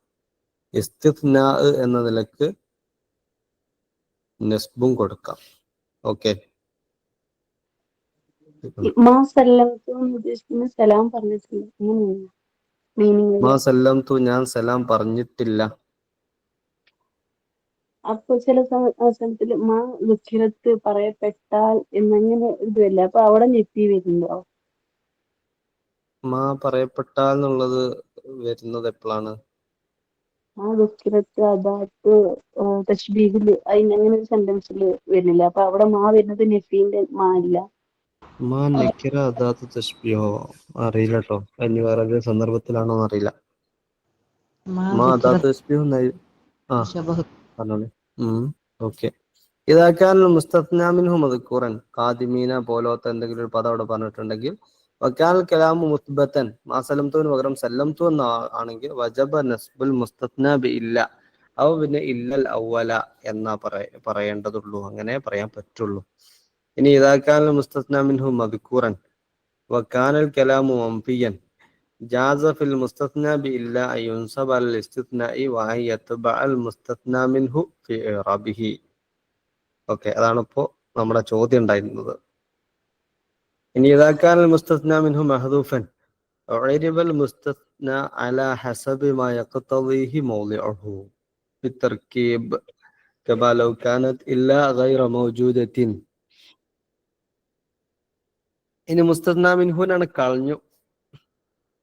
[SPEAKER 1] ഇസ്തിത്നാ എന്ന നിലക്ക് നസ്ബും കൊടുക്കാം. ഓക്കെ,
[SPEAKER 2] മാ സല്ലംതു എന്ന് ഉദ്ദേശിക്കുന്നത് സലാം പറഞ്ഞിട്ടില്ല അങ്ങനെയാണ് മീനിങ്.
[SPEAKER 1] മാ സല്ലംതു, ഞാൻ സലാം പറഞ്ഞിട്ടില്ല.
[SPEAKER 2] അപ്പൊ ചില അവസരത്തില് മാ ദുഃഖിരത്ത് പറയപ്പെട്ടാൽ എന്നങ്ങനെ ഇതുവല്ല, അപ്പൊ അവിടെ ഞെട്ടി വരുന്നുണ്ടോ?
[SPEAKER 1] മാ പറയപ്പെട്ടാൽ എന്നുള്ളത് വരുന്നത് എപ്പോഴാണ്?
[SPEAKER 2] ആ ദുഃഖിരത്ത് അദാത്ത് തശ്ബീഹില് അതിനങ്ങനെ ഒരു സെന്റൻസിൽ വരുന്നില്ല, അപ്പൊ അവിടെ മാ വരുന്നത് നെഫീന്റെ മാ ഇല്ല.
[SPEAKER 1] മാ നക്കിറ അദാത്ത് തശ്ബീഹോ അറിയില്ല കേട്ടോ, ഇനി വേറെ ഏത് സന്ദർഭത്തിലാണോ അറിയില്ല. മാ അദാത്ത് തശ്ബീഹ് പറഞ്ഞോളി. ഓക്കെ. ഇതാക്കാൻ മുസ്തസ്നാ മിൻഹു മദ്കൂറൻ, ഖാദിമീന പോലത്തെ എന്തെങ്കിലും ഒരു പദം അവിടെ പറഞ്ഞിട്ടുണ്ടെങ്കിൽ വക്കാൽ കലാമു മുസ്ബത്തൻ, മാ സല്ലംതുവിന് പകരം സല്ലംതു എന്ന ആണെങ്കിൽ വജബ നസ്ബുൽ മുസ്തസ്നാ ബി ഇല്ല, അവ പിന്നെ ഇല്ലൽ അവല എന്നാ പറയേണ്ടതുള്ളൂ, അങ്ങനെ പറയാൻ പറ്റുള്ളൂ. ഇനി ഇതാക്കാൻ മുസ്തസ്നാ മിൻഹു മദ്കൂറൻ വക്കാനൽ കലാമു മംഫിയൻ ജാസ ഫിൽ മുസ്തസ്നാ ബി ഇല്ല അൻ യുൻസബ അൽ ഇസ്തിസ്നാഇ വഅൻ യത്ബഅ അൽ മുസ്തസ്നാ മിൻഹു ഫി ഇറാബിഹി. ഓക്കെ, അതാണ് ഇപ്പോ നമ്മുടെ ചോദ്യം ഉണ്ടായിരുന്നത്. ഇനി ഇതാക്കാൻ മുസ്തസ്നാ മിൻഹു മഹദൂഫൻ ഉഇരിബൽ മുസ്തസ്നാ അലാ ഹസബി മാ യഖ്തദിഹി മൗളിഉഹു ബിതർകീബ് കമാ ലൗ കാനത് ഇല്ലാ ഗൈറ മൗജൂദത്തിൻ. ഇനി മുസ്തസ്നാ മിൻഹുനാണ് കളഞ്ഞു,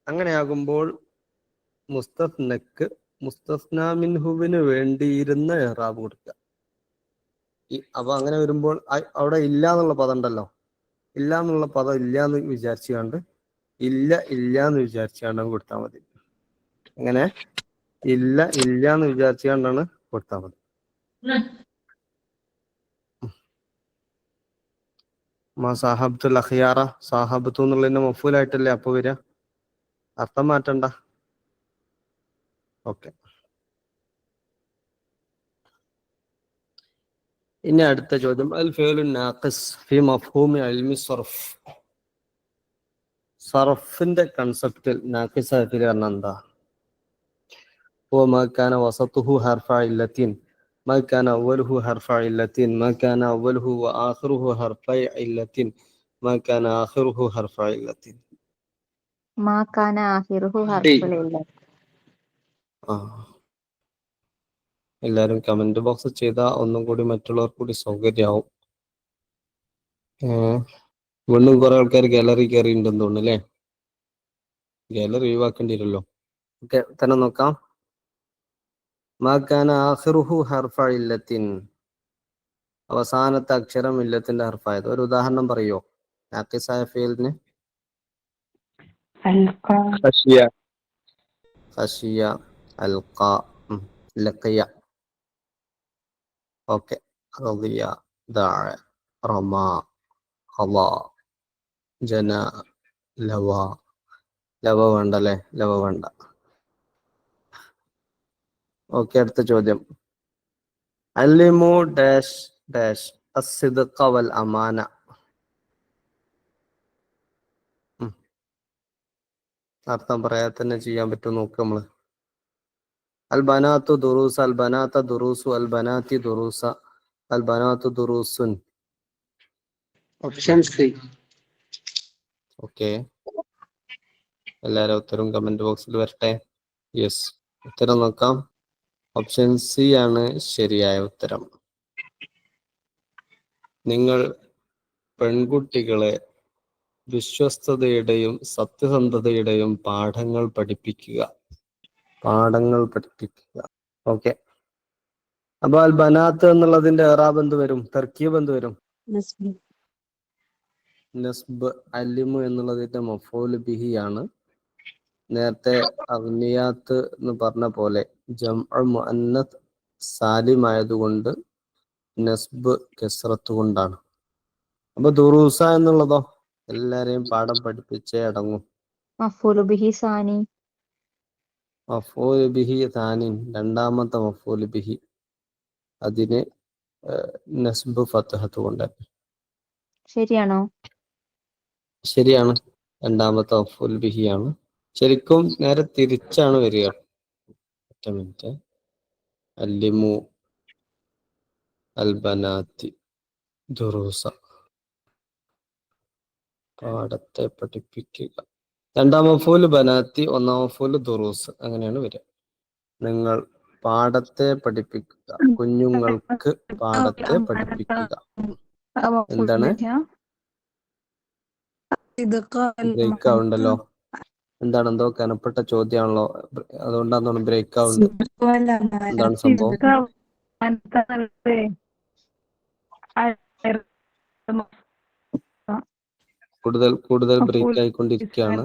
[SPEAKER 1] അങ്ങനെയാകുമ്പോൾ മുസ്തസ്നക്ക് മുസ്തസ്നാ മിൻഹുവിന് വേണ്ടിയിരുന്ന ഇറാബ് കൊടുക്കുക. അപ്പൊ അങ്ങനെ വരുമ്പോൾ അവിടെ ഇല്ല എന്നുള്ള പദം ഉണ്ടല്ലോ, ഇല്ല എന്നുള്ള പദം ഇല്ല എന്ന് വിചാരിച്ചുകൊണ്ട് ഇല്ല എന്ന് വിചാരിച്ചുകൊണ്ടാണ് കൊടുത്താൽ മതി. അങ്ങനെ ഇല്ല എന്ന് വിചാരിച്ചുകൊണ്ടാണ് കൊടുത്താൽ മതി. മാ സാഹബത്തുൽ അഖിയാറ, സാഹബത്തു എന്നുള്ളതിന്റെ മഫൂലായിട്ടല്ലേ അപ്പൊ വരിക, അർത്ഥം മാറ്റണ്ട. ഓക്കെ, ഇനി അടുത്ത ചോദ്യം, അൽ ഫിഅലു നാഖിസ് ഫി മഫ്ഹൂമി ഇൽമി സർഫ്. സർഫിന്റെ കൺസെപ്റ്റിൽ നാഖിസ് ഫിൽ പറഞ്ഞാൽ എന്താ? ഹുവ മാ കാന വസതുഹു ഹർഫ ഇല്ലത്തിൻ, മാ കാന അവ്വലുഹു ഹർഫ ഇല്ലത്തിൻ, മാ കാന അവ്വലുഹു വ ആഖിറുഹു ഹർഫ ഇല്ലത്തിൻ, മാ കാന ആഖിറുഹു ഹർഫ ഇല്ലത്തിൻ.
[SPEAKER 6] മാ കാന ആഖിറുഹു ഹർഫുൽ ഇല്ല.
[SPEAKER 1] എല്ലാരും കമന്റ് ബോക്സ് ചെയ്താൽ ഒന്നും കൂടി മറ്റുള്ളവർക്ക് കൂടി സൗകര്യമാവും. വീണ്ടും കുറെ ആൾക്കാർ ഗാലറി കയറിയിട്ടുണ്ടെന്ന് തോന്നുന്നു അല്ലേ? ഗാലറി ഒഴിവാക്കേണ്ടി വരുമല്ലോ. ഓക്കെ, തന്നെ നോക്കാം. മാ കാന ആഖിറുഹു ഹർഫ ഇല്ലത്തിൻ, അവസാനത്തെ അക്ഷരം ഇല്ലത്തിന്റെ ഹർഫായത്. ഒരു ഉദാഹരണം പറയോ നാഖിസായ ഫീൽഡിന്? ഖശിയ, ഖശിയ, അൽഖ, ലഖിയ. ഓക്കെ, റളിയ, ദഅ, റമ, ഖള, ജന, ലവ. ലവ വേണ്ട അല്ലേ? ലവ വേണ്ട. ഓക്കെ, അടുത്ത ചോദ്യം. അല്ലിമു ഡാഷ് ഡാഷ് അസ്സിദ്ഖ വൽ അമാന. അർത്ഥം പറയാതെ തന്നെ ചെയ്യാൻ പറ്റും, നോക്ക് നമ്മള്. അൽ ബനാത്തു ദുറൂസ, അൽ ബനാത്ത ദുറൂസു, അൽ ബനാത്തി ദുറൂസ, അൽ ബനാത്തു ദുറൂസുൻ.
[SPEAKER 5] Option C.
[SPEAKER 1] ഓക്കെ, എല്ലാവരും ഉത്തരം കമന്റ് ബോക്സിൽ വരട്ടെ. യെസ്, ഉത്തരം നോക്കാം. ഓപ്ഷൻ സി ആണ് ശരിയായ ഉത്തരം. നിങ്ങൾ പെൺകുട്ടികളെ വിശ്വസ്തതയുടെയും സത്യസന്ധതയുടെയും പാഠങ്ങൾ പഠിപ്പിക്കുക. ഓക്കെ, അപ്പൊ അൽ ബനാത്ത് എന്നുള്ളതിന്റെ ഇറാബ് എന്ത് വരും? തർക്കീബ് എന്ത് വരും? നസ്ബ്. അലിമു എന്നുള്ളതിന്റെ മഫൂല് ബിഹി ആണ്. നേരത്തെ അഗ്നിയാത്ത് എന്ന് പറഞ്ഞ പോലെ ജംഉ മുഅന്നത്ത് സാലിം ആയതുകൊണ്ട് നസ്ബ് കസ്റത്ത് കൊണ്ടാണ്. അപ്പൊ ദുറൂസ എന്നുള്ളതോ എല്ലാരെയും പാഠം പഠിപ്പിച്ചേ അടങ്ങും.
[SPEAKER 6] മഫ്ഊലു ബിഹി സാനി.
[SPEAKER 1] മഫ്ഊല് ബിഹി താനിൻ, രണ്ടാമത്തെ മഫ്ഊല് ബിഹി, അതിന് നസ്ബ് ഫത്ഹത്ത് കൊണ്ട്.
[SPEAKER 6] ശരിയാണോ?
[SPEAKER 1] ശരിയാണ്, രണ്ടാമത്തെ മഫ്ഊൽ ബിഹി ആണ്. ശരിക്കും നേരെ തിരിച്ചാണ് വരിക. ഒറ്റ മിനിറ്റ്. അല്ലിമു അൽബനാത്തി ദുറൂസ. പാഠത്തെ പഠിപ്പിക്കുക. രണ്ടാം മഫൂല് ബനാത്തി, ഒന്നാം മഫൂല് ദുറൂസ്. അങ്ങനെയാണ് വരിക. നിങ്ങൾ പാഠത്തെ പഠിപ്പിക്കുക. കുഞ്ഞുങ്ങൾക്ക് പാഠത്തെ പഠിപ്പിക്കുക. എന്താണ് ബ്രേക്ക് ആവുണ്ടല്ലോ? എന്താണ്? എന്തോ കനപ്പെട്ട ചോദ്യമാണല്ലോ, അതുകൊണ്ടാണ് ബ്രേക്ക് ആവുന്നത്. എന്താണ് സംഭവം? കൂടുതൽ ബ്രേക്ക് ആയിക്കൊണ്ടിരിക്കുകയാണ്.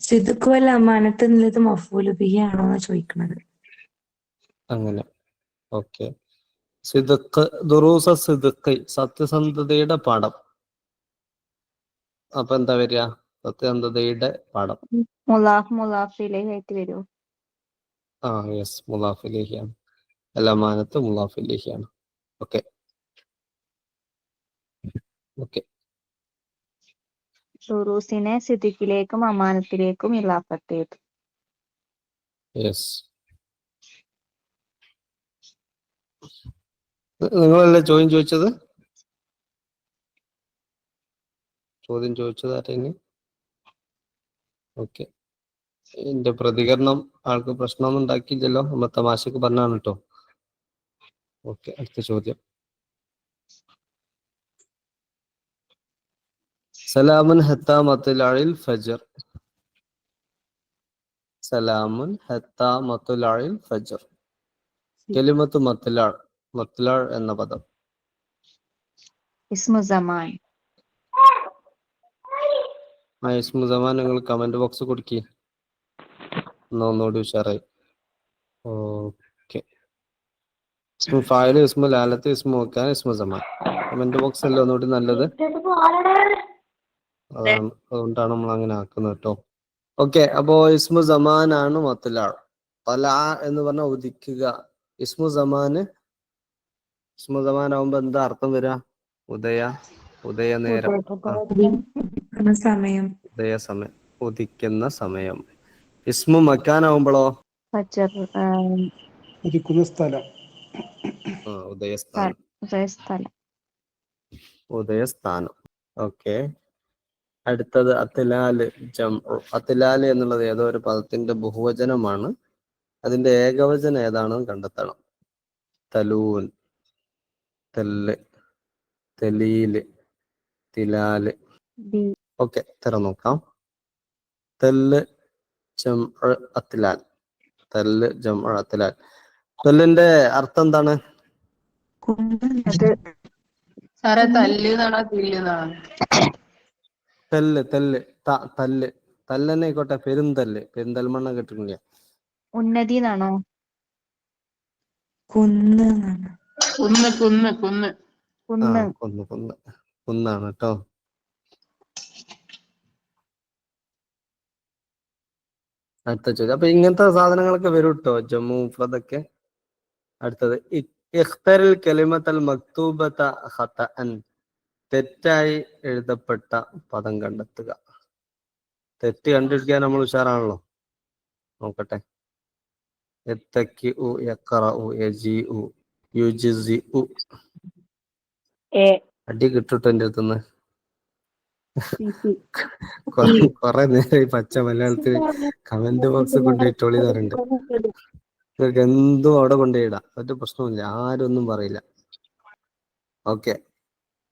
[SPEAKER 7] സിദുക്കുവൽ അമാനത്ത് എന്നുള്ളത് മഫൂല് ബിഹി ആണോ എന്ന് ചോദിക്കുന്നത്.
[SPEAKER 1] അങ്ങനെ, ഓക്കെ. സിദുക്ക്, ദുറൂസ സിദുക്ക്, സത്യസന്ധതയുടെ പാഠം. അപ്പൊ എന്താ വരിക? സത്യസന്ധതയുടെ പാഠം.
[SPEAKER 6] മുലാഫ് ഇലൈഹി ആയിട്ട് വരും.
[SPEAKER 1] യെസ്, മുലാഫിലേഹിയാണ്. അമാനത്ത് മുലാഫിലേഹിയാണ്. ഓക്കെ.
[SPEAKER 6] ദുറൂസിനെ സിദ്ദിഖിലേക്കും അമാനത്തിലേക്കും ഇലാഫത്ത് ചെയ്തു.
[SPEAKER 1] യെസ്. നിങ്ങളല്ലേ ചോദിച്ചത്? ചോദ്യം ചോദിച്ചത് ആരെങ്കിലും? ഓക്കെ. എന്റെ പ്രതികരണം ആൾക്ക് പ്രശ്നമൊന്നും ഉണ്ടാക്കിയില്ലല്ലോ. നമ്മൾ തമാശക്ക് പറഞ്ഞാണ് കേട്ടോ. ഓക്കെ, അടുത്ത ചോദ്യം. സലാമുൻ ഹത്താ മത്ലഇൽ ഫജ്ർ. സലാമുൻ ഹത്താ മത്ലഇൽ ഫജ്ർ. കലിമത്ത് മത്ലഅ എന്ന പദം.
[SPEAKER 6] ഇസ്മു സമാൻ.
[SPEAKER 1] ഇസ്മു സമാൻ നിങ്ങൾ കമന്റ് ബോക്സ് കൊടുക്കി. ഒന്നുകൂടി ഉഷാറായി. ഓക്കെ. ഇസ്മു ഫായില്, ഇസ്മു ലാലത്ത്, ഇസ്മു മക്കാൻ, ഇസ്മു സമാൻ. കമന്റ് ബോക്സ് അല്ലേ ഒന്നുകൂടി നല്ലത്. അതുകൊണ്ടാണ് നമ്മൾ അങ്ങനെ ആക്കുന്നത് കേട്ടോ. ഓക്കെ. അപ്പോ ഇസ്മു സമാൻ ആണ് മത്ലഅ. തലഅ എന്ന് പറഞ്ഞാൽ ഉദിക്കുക. ഇസ്മു സമാൻ ആവുമ്പോ എന്താ അർത്ഥം വരിക? ഉദയനേരം,
[SPEAKER 7] സമയം,
[SPEAKER 1] ഉദയസമയം, ഉദിക്കുന്ന സമയം. ഇസ്മു മക്കാൻ ആവുമ്പോഴോ?
[SPEAKER 6] ഫജ്ർ,
[SPEAKER 4] ഉദിക്കുന്ന സ്ഥലം.
[SPEAKER 1] ഉദയസ്ഥാനം. ഓക്കെ. അടുത്തത് അത്ലാല് ജംഉ. അത്ലാല് എന്നുള്ളത് ഏതോ ഒരു പദത്തിന്റെ ബഹുവചനമാണ്. അതിന്റെ ഏകവചനം ഏതാണെന്ന് കണ്ടെത്തണം. തലൂൻ, തെല്ല്, തെലീല്, തിലാല്. ഓക്കെ, തരം നോക്കാം. തെല്ല് ജംഉ അത്ലാൽ. തെല്ല് ജംഉ അത്ലാൽ. തെല്ലിന്റെ അർത്ഥം എന്താണ്?
[SPEAKER 3] സാറേ തല്ലുന്നാണോ തില്ലുന്നാണോ?
[SPEAKER 1] തെല്ല് തന്നെ ആയിക്കോട്ടെ. പെരിന്തൽമണ്ണ കേട്ടിട്ടില്ല.
[SPEAKER 6] ഉന്നതി എന്നാണോ?
[SPEAKER 7] കുന്ന്,
[SPEAKER 1] കുന്നാണ് കേട്ടോ. അടുത്ത ചോദ്യം. അപ്പൊ ഇങ്ങനത്തെ സാധനങ്ങളൊക്കെ വരും കേട്ടോ, ജമ്മു മുഫ്രദൊക്കെ. അടുത്തത് ഇഖ്തറിൽ കലിമത്തൽ മക്തൂബത ഖതഅൻ. തെറ്റായി എഴുതപ്പെട്ട പദം കണ്ടെത്തുക. തെറ്റ് കണ്ടിരിക്കാൻ നമ്മൾ ഉഷാറാണല്ലോ. നോക്കട്ടെ. യത്തക്കിഉ, യഖറഉ, യജീഉ, യുജ്സിഉ. അടി കിട്ടുട്ടോ എന്റെ അടുത്തുനിന്ന്. കൊറേ നേരം പച്ച മലയാളത്തിൽ കമന്റ് ബോക്സ് കൊണ്ടുപോയിട്ടോളി തരുന്നുണ്ട്. നിങ്ങൾക്ക് എന്തും അവിടെ കൊണ്ടുപോയിടാം, ഒരു പ്രശ്നമില്ല. ആരും ഒന്നും പറയില്ല. ഓക്കെ,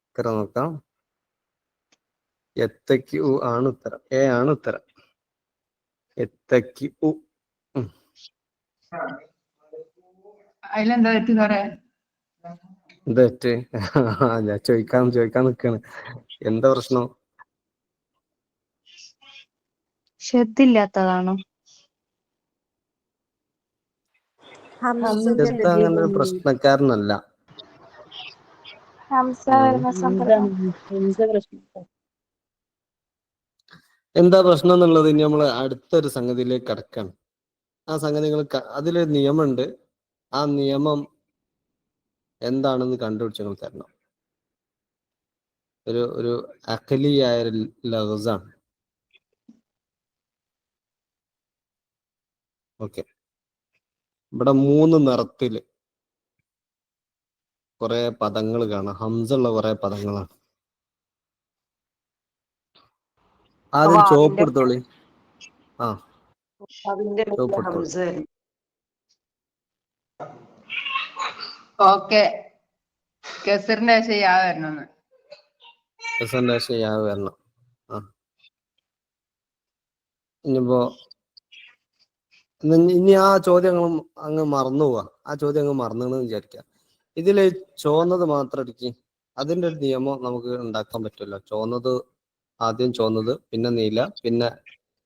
[SPEAKER 1] ഉത്തരം നോക്കാം. യത്തക്കിഉ ആണ് ഉത്തരം. ആണ് ഉത്തരം. യത്തക്കിഉ.
[SPEAKER 3] അതിലെന്താ തെറ്റ് സാറേ?
[SPEAKER 1] തെറ്റ്? ഞാൻ ചോദിക്കാൻ നിക്കാണ്. എന്താ പ്രശ്നം?
[SPEAKER 6] ഷദ്ദില്ലാത്തതാണോ?
[SPEAKER 1] ഷദ്ദ അങ്ങനെ ഒരു പ്രശ്നക്കാരനല്ല. എന്താ പ്രശ്നം എന്നുള്ളത് ഇനി നമ്മൾ അടുത്തൊരു സംഗതിയിലേക്ക് കടക്കണം. ആ സംഗതികൾ അതിലൊരു നിയമമുണ്ട്. ആ നിയമം എന്താണെന്ന് കണ്ടുപിടിച്ച് തരണം. ഒരു അഖലിയായ ലഫ്സാണ്. ഓക്കെ. ഇവിടെ 3 നിറത്തില് കുറെ പദങ്ങൾ കാണാം. ഹംസ ഉള്ള കുറെ പദങ്ങളാണ്. ആദ്യം ചോപ്പ് എടുത്തോളി. ആ ചോപ്പ് എടുത്തോളി.
[SPEAKER 3] ഓക്കെ, കെസറിന്റെ ശേഷം യാ വരണമെന്ന്.
[SPEAKER 1] യാ വരണം. ആ ഇനിയിപ്പോ ഇനി ആ ചോദ്യം അങ്ങ് മറന്നു പോവാ. ആ ചോദ്യം അങ്ങ് മറന്നു വിചാരിക്കാം. ഇതില് ചോന്നത് മാത്രം അടിക്ക്. അതിന്റെ ഒരു നിയമം നമുക്ക് ഉണ്ടാക്കാൻ പറ്റില്ല. ചോന്നത് ആദ്യം ചോന്നത്, പിന്നെ നീല, പിന്നെ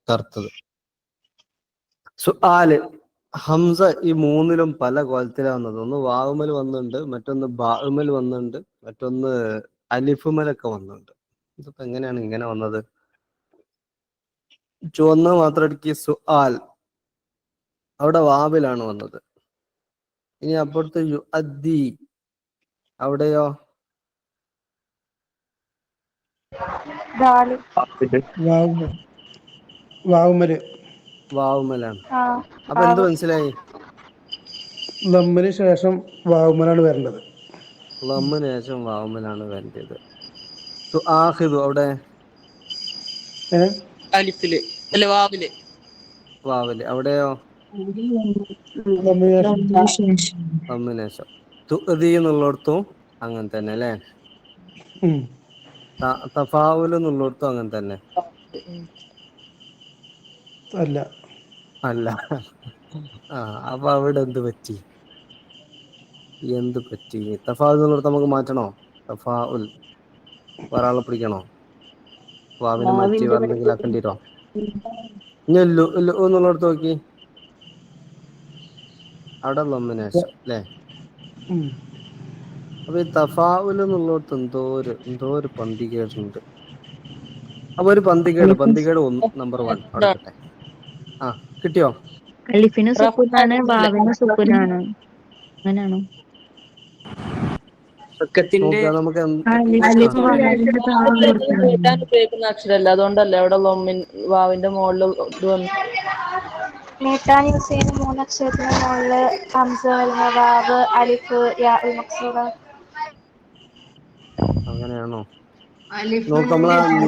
[SPEAKER 1] കറുത്തത്. സുആല് ഹംസ ഈ മൂന്നിലും പല കോലത്തിലാണ് വന്നത്. ഒന്ന് വാവുമൽ വന്നിട്ടുണ്ട്, മറ്റൊന്ന് ബാഉമൽ വന്നിട്ടുണ്ട്, മറ്റൊന്ന് അലിഫുമലൊക്കെ വന്നിട്ടുണ്ട്. ഇതിപ്പോ എങ്ങനെയാണ് ഇങ്ങനെ വന്നത്? ചുവന്ന മാത്രം അടിക്ക്. സുആൽ അവിടെ വാവിലാണ് വന്നത്. ഇനി അപ്പുറത്ത് യുഅദ്ദി, അവിടെയോ
[SPEAKER 4] വാവുമല്
[SPEAKER 1] വാവുമലാണ്. അപ്പൊ എന്ത് മനസ്സിലായി?
[SPEAKER 4] ലമ്മിന് ശേഷം വാവുമലാണ് വരേണ്ടത്.
[SPEAKER 1] ലമ്മിന് ശേഷം വാവുമലാണ് വരേണ്ടത്. സുആഖിദു അവിടെ
[SPEAKER 5] അലിഫില് അല്ല വാവില്.
[SPEAKER 1] വാവില്. അവിടെയോ
[SPEAKER 4] ലമ്മിന് ശേഷം.
[SPEAKER 1] ലമ്മിന് ശേഷം. തുഅദി എന്നുള്ളിടത്തും അങ്ങനെ തന്നെ അല്ലേ? തഫാവുൽ എന്നുള്ളിടത്തും അങ്ങനെ തന്നെ
[SPEAKER 4] അല്ല.
[SPEAKER 1] അല്ല. അപ്പൊ അവിടെ എന്ത് പറ്റി? തഫാഉൽ എന്നുള്ളിടത്ത് നമുക്ക് മാറ്റണോ? തഫാഉൽ ഒരാളെ പിടിക്കണോ? വാവിന് മാറ്റി
[SPEAKER 2] വാവിന്റെ
[SPEAKER 1] വേറെന്തെങ്കിലും ആക്കേണ്ടി വരുമോ? ഇനി എന്നുള്ളിടത്ത് നോക്കി. അവിടെ ലമ്മിന് ശേഷം അല്ലേ? അപ്പൊ ഈ തഫാഉൽ എന്നുള്ളിടത്ത് എന്തോ ഒരു പന്തികേടുണ്ട്. അപ്പൊ ഒരു പന്തികേട് നമ്പർ 1 അവിടെ കിട്ടെ. ആ കിട്ടിയോ?
[SPEAKER 6] അലിഫിന് സുക്കൂനാണ്, വാവിന് സുക്കൂനാണ്. അങ്ങനെയാണോ?
[SPEAKER 5] റക്കത്തിന്റെ
[SPEAKER 1] നമുക്ക്
[SPEAKER 5] കൂട്ടാൻ ഉപയോഗിക്കുന്ന അക്ഷരമല്ല, അതുകൊണ്ടല്ലേ അവിടെ വാവിന്റെ മുകളിൽ ഇത് വന്നു.
[SPEAKER 6] നീട്ടാൻ യൂസ് ചെയ്യുന്ന മൂന്നക്ഷരത്തിന് മുകളില് ഹംസ വരുന്ന വാവ്, അലിഫ്, യാ മക്സൂറ.
[SPEAKER 1] അങ്ങനെയാണോ? നോക്ക്,
[SPEAKER 3] അലിഫിന്
[SPEAKER 1] നമ്മളാ
[SPEAKER 3] ശേഷം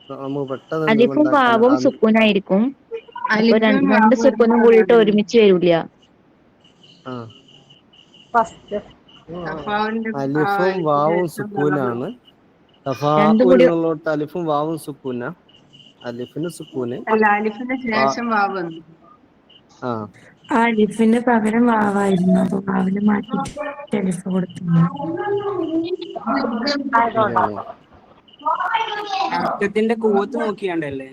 [SPEAKER 1] നമുക്ക് പെട്ടെന്ന്
[SPEAKER 6] അലിഫും
[SPEAKER 1] നിയമണ്ടാക്കാൻ
[SPEAKER 6] വാവും സുക്കൂനായിരിക്കും. അപ്പൊ
[SPEAKER 3] അലിഫും
[SPEAKER 6] രണ്ട്
[SPEAKER 3] വാവും
[SPEAKER 6] സുക്കൂനും കൂടിയിട്ട് ഒരുമിച്ച് വരില്ല.
[SPEAKER 1] അലിഫും വാവും സുക്കൂനാണ്.
[SPEAKER 6] രണ്ടും
[SPEAKER 1] തഫാഉൽ
[SPEAKER 6] കൂടി
[SPEAKER 1] എന്നുള്ളടത്ത് അലിഫും വാവും സുക്കൂന. അലിഫിന് സുക്കൂന്.
[SPEAKER 3] അല്ല, അലിഫിന് ശേഷം വാവ് വന്നു.
[SPEAKER 1] ആ
[SPEAKER 7] അലിഫിന് പകരം വാവായിരുന്നു. അപ്പൊ വാവില് മാറ്റി അലിഫ് കൊടുത്തു.
[SPEAKER 1] അങ്ങനെയാണോ?
[SPEAKER 5] അർത്ഥത്തിന്റെ കൂവത്ത് നോക്കിയാണ്ടല്ലേ?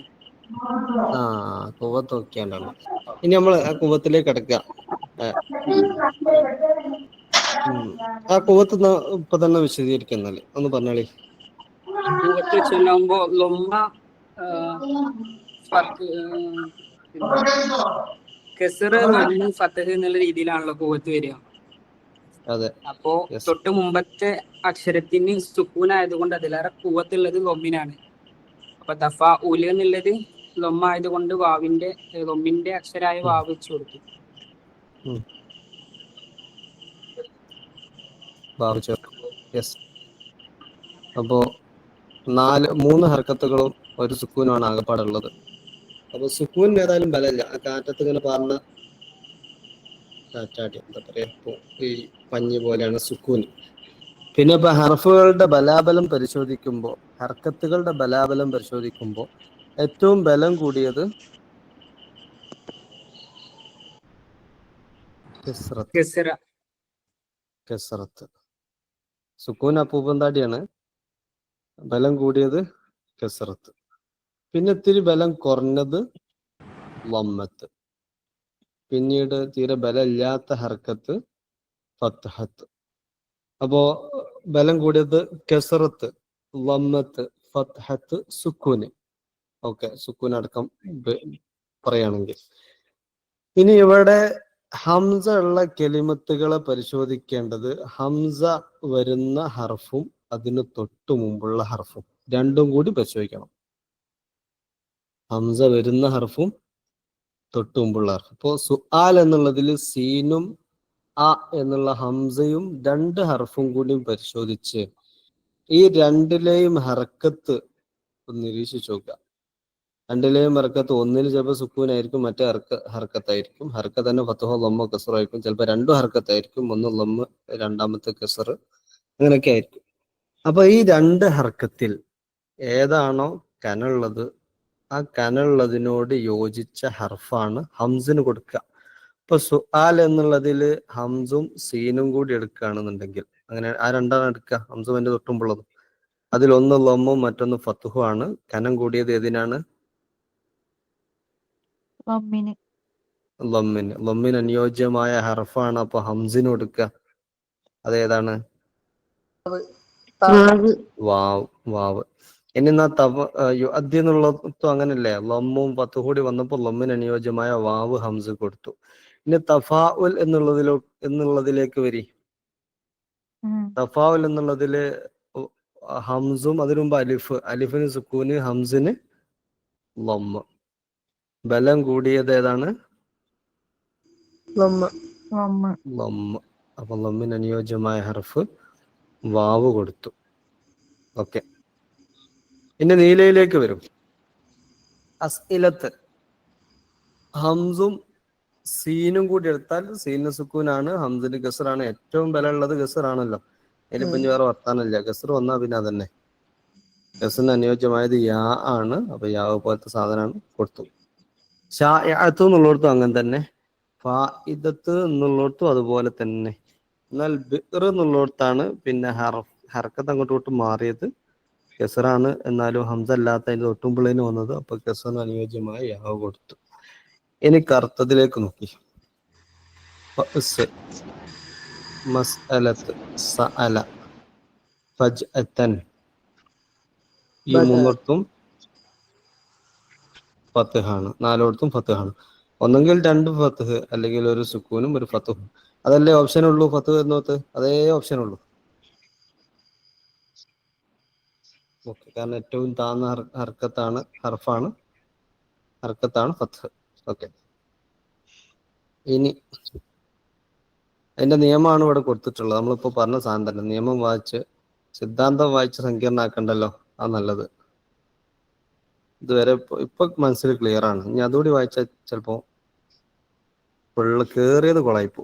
[SPEAKER 1] കൂവത്ത് നോക്കിയാണ്ടാണ്. ഇനി നമ്മള് ആ കൂവത്തിലേക്ക് കിടക്കുക. ആ കൂവത്ത് ഇപ്പൊ തന്നെ വിശദീകരിക്കുന്നാല് ഒന്ന് പറഞ്ഞോളി.
[SPEAKER 5] കൂവത്ത് വെച്ചാകുമ്പോ ലൊമ്മ കെസറ് ലൊമ്മു ഫത്തഹ് എന്നുള്ള രീതിയിലാണല്ലോ കൂവത്ത് വരിക.
[SPEAKER 1] അതെ.
[SPEAKER 5] അപ്പോ തൊട്ട് മുമ്പത്തെ അക്ഷരത്തിന് സുക്കൂൻ ആയതുകൊണ്ട് അതിലേറെ കൂവത്തുള്ളത് ലൊമ്മിനാണ്. അപ്പൊ തഫാഉൽ എന്നുള്ളത് ലൊമ്മ ആയതുകൊണ്ട് ലൊമ്മിന്റെ അക്ഷരായ വാവ് വെച്ച് കൊടുത്തു.
[SPEAKER 1] അപ്പോ 3 ഹർക്കത്തുകളും ഒരു സുക്കൂനുമാണ് ആകപ്പാടുള്ളത്. അപ്പൊ സുക്കൂൻ ഏതായാലും ബലമില്ല. ആ കാറ്റത്ത് ഇങ്ങനെ പറഞ്ഞ കാറ്റാടി എന്താ പറയാ, ഈ പഞ്ഞി പോലെയാണ് സുക്കൂൻ. പിന്നെ ഇപ്പൊ ഹർഫുകളുടെ ബലാബലം പരിശോധിക്കുമ്പോൾ, ഹർക്കത്തുകളുടെ ബലാബലം പരിശോധിക്കുമ്പോൾ ഏറ്റവും ബലം കൂടിയത് കെസ്റത്ത്. സുക്കൂൻ അപ്പൂപ്പന്താടിയാണ്. ബലം കൂടിയത് കെസ്റത്ത്. പിന്നെ ഇത്തിരി ബലം കുറഞ്ഞത് ലമ്മത്ത്. പിന്നീട് തീരെ ബലം ഇല്ലാത്ത ഹർക്കത്ത് ഫത്ഹത്ത്. അപ്പോ ബലം കൂടിയത് കെസ്റത്ത്, ലമ്മത്ത്, ഫത്ഹത്ത്, സുക്കൂന്. ഓക്കെ, സുക്കൂൻ അടക്കം പറയുകയാണെങ്കിൽ. ഇനി ഇവിടെ ഹംസ ഉള്ള കെലിമത്തുകളെ പരിശോധിക്കേണ്ടത് ഹംസ വരുന്ന ഹർഫും അതിന് തൊട്ടു മുമ്പുള്ള ഹർഫും രണ്ടും കൂടി പരിശോധിക്കണം. ഹംസ വരുന്ന ഹർഫും തൊട്ടു മുമ്പുള്ള ഹർഫ്. ഇപ്പോ സുആൽ എന്നുള്ളതിൽ സീനും അ എന്നുള്ള ഹംസയും രണ്ട് ഹർഫും കൂടിയും പരിശോധിച്ച് ഈ രണ്ടിലെയും ഹർക്കത്ത് ഒന്ന് നിരീക്ഷിച്ചു നോക്കുക. രണ്ടിലെയും ഹർക്കത്ത് ഒന്നിൽ ചിലപ്പോൾ സുക്കൂനായിരിക്കും, മറ്റേ ഹർക്കത്തായിരിക്കും. ഹർക്കത്ത് തന്നെ ഫത്ഹോ ലമ്മോ കസറോ ആയിരിക്കും. ചിലപ്പോൾ രണ്ടും ഹർക്കത്തായിരിക്കും, ഒന്ന് ലമ്മ് രണ്ടാമത്തെ കസർ, അങ്ങനെയൊക്കെ ആയിരിക്കും. അപ്പൊ ഈ രണ്ട് ഹർക്കത്തിൽ ഏതാണോ കനുള്ളത് ആ കനുള്ളതിനോട് യോജിച്ച ഹർഫാണ് ഹംസിന് കൊടുക്കുക. ഇപ്പൊ സുആൽ എന്നുള്ളതിൽ ഹംസും സീനും കൂടി എടുക്കുകയാണെന്നുണ്ടെങ്കിൽ അങ്ങനെ ആ രണ്ടാണ് എടുക്കുക, ഹംസും അതിന്റെ തൊട്ടുമ്പുള്ളതും. അതിലൊന്ന് ലമ്മും മറ്റൊന്ന് ഫത്തുഹും ആണ്. കനം കൂടിയത് ഏതിനാണ്? ലമ്മിന്. ലമ്മിന് അനുയോജ്യമായ ഹർഫാണ് അപ്പൊ ഹംസിന് കൊടുക്കുക. അതേതാണ്? വാവ്. വാവ്. ഇനി എന്നാ യുഅദ്ദി എന്നുള്ളതും അങ്ങനല്ലേ, ലമ്മും ഫത്തുഹും കൂടി വന്നപ്പോൾ ലമ്മിന് അനുയോജ്യമായ വാവ് ഹംസ് കൊടുത്തു. ഇനി തഫാഉൽ എന്നുള്ളതിലേക്ക് വരി. തഫാഉൽ എന്നുള്ളതില് ഹംസും അതിനു മുമ്പ് അലിഫിന് സുക്കൂന്, ഹംസിന് ലമ്മ്. ബലം കൂടിയത് ഏതാണ്? ലമ്മ്. അപ്പൊ ലമ്മിന് അനുയോജ്യമായ ഹർഫ് വാവ് കൊടുത്തു. ഓക്കെ. ഇനി നീലയിലേക്ക് വരും. അസ്ഇലത്ത് ഹംസും സീനും കൂടി എടുത്താൽ സീന് സുക്കൂനാണ്, ഹംസിന് ഗസറാണ്. ഏറ്റവും ബലമുള്ളത് ഗസറാണല്ലോ. അതിലിപ്പം ഇനി വേറെ വർത്താനമില്ല. ഗസർ വന്നാൽ പിന്നെ അതന്നെ. ഗസറിന് അനുയോജ്യമായത് യാ ആണ്. അപ്പൊ യാവ് പോലത്തെ സാധനമാണ് കൊടുത്തു. ഷാഇഅത്ത് എന്നുള്ളിടത്തും അങ്ങനെ തന്നെ, ഫായിദത്ത് എന്നുള്ളിടത്തും അതുപോലെ തന്നെ. എന്നാൽ ബിർ എന്നുള്ളിടത്താണ് പിന്നെ ഹർക്കത്ത് അങ്ങോട്ട് തൊട്ട് മാറിയത്. കെസറാണ്, എന്നാലും ഹംസ അല്ലാത്ത അതിന്റെ തൊട്ടുമ്പിളിന് വന്നത്. അപ്പൊ കെസറിന് അനുയോജ്യമായ യാവ് കൊടുത്തു. ഇനി കർത്തത്തിലേക്ക് നോക്കി. മസ്അലത്ത്, സഅല, ഫജ്അത്തൻ, ഈ മൂന്നിടത്തും ഫത്ഹാണ്. നാലോടത്തും ഫത്ഹാണ്. ഒന്നെങ്കിൽ രണ്ട് ഫത്ഹ്, അല്ലെങ്കിൽ ഒരു സുക്കൂനും ഒരു ഫത്ഹും. അതല്ലേ ഓപ്ഷൻ ഉള്ളൂ. ഫത്ഹ് എന്നോത്ത് അതേ ഓപ്ഷൻ ഉള്ളൂ. ഓക്കെ. കാരണം ഏറ്റവും താഴ്ന്ന ഹർക്കത്താണ് ഫത്ഹ്. ഓക്കെ. ഇനി അതിന്റെ നിയമമാണ് ഇവിടെ കൊടുത്തിട്ടുള്ളത്. നമ്മളിപ്പോ പറഞ്ഞ സാധനം തന്നെ. നിയമം വായിച്ച് സിദ്ധാന്തം വായിച്ച് സങ്കീർണാക്കണ്ടല്ലോ, ആ നല്ലത്. ഇതുവരെ ഇപ്പൊ മനസ്സിൽ ക്ലിയർ ആണ്. ഇനി അതുകൂടി വായിച്ചാൽ ചിലപ്പോ ഫുള്ള് കേറിയത് കൊളായിപ്പോ,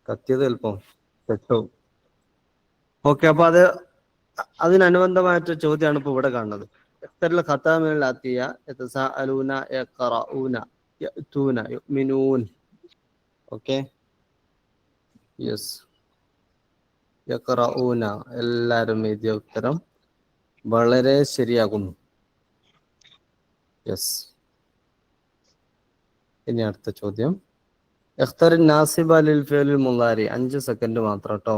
[SPEAKER 1] കത്തിയത് ചിലപ്പോ തെറ്റവും. ഓക്കെ. അപ്പൊ അതിനനുബന്ധമായിട്ട് ചോദ്യമാണ് ഇപ്പൊ ഇവിടെ കാണുന്നത്. ഓക്കെ. യെസ്. യഖറഊന എല്ലാവരും എഴുതിയ ഉത്തരം വളരെ ശരിയാകുന്നു. യെസ്. ഇനി അടുത്ത ചോദ്യം. നാസിബ ലിൽ ഫിഅലിൽ മുളാരി. 5 സെക്കൻഡ് മാത്രം കേട്ടോ.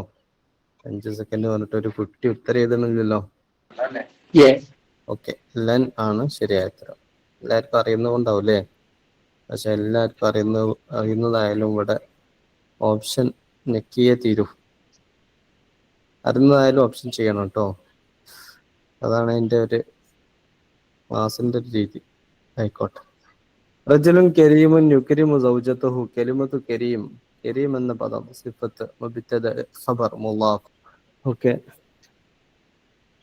[SPEAKER 1] 5 സെക്കൻഡ് പറഞ്ഞിട്ട് ഒരു കുട്ടി ഉത്തരം എഴുതണില്ലല്ലോ. ഓക്കെ. ലൻ ആണ് ശരിയായ ഉത്തരം. എല്ലാവർക്കും അറിയുന്നതുകൊണ്ടാവൂലേ. പക്ഷെ എല്ലാവർക്കും അറിയുന്നതായാലും ഇവിടെ ഓപ്ഷൻ നെക്കിയേ തീരൂ. അറിയുന്നതായാലും ഓപ്ഷൻ ചെയ്യണം കേട്ടോ. അതാണ് അതിൻ്റെ ഒരു ക്ലാസിന്റെ ഒരു രീതി. ആയിക്കോട്ടെ. റജുലുൻ കരീമുൻ യുക്രിമു സൗജതഹു. കലിമത്തു കരീം, കരീം എന്ന പദം സിഫത്ത്, മുബ്തദ, ഖബർ, മുളാഫ്. ഓക്കെ.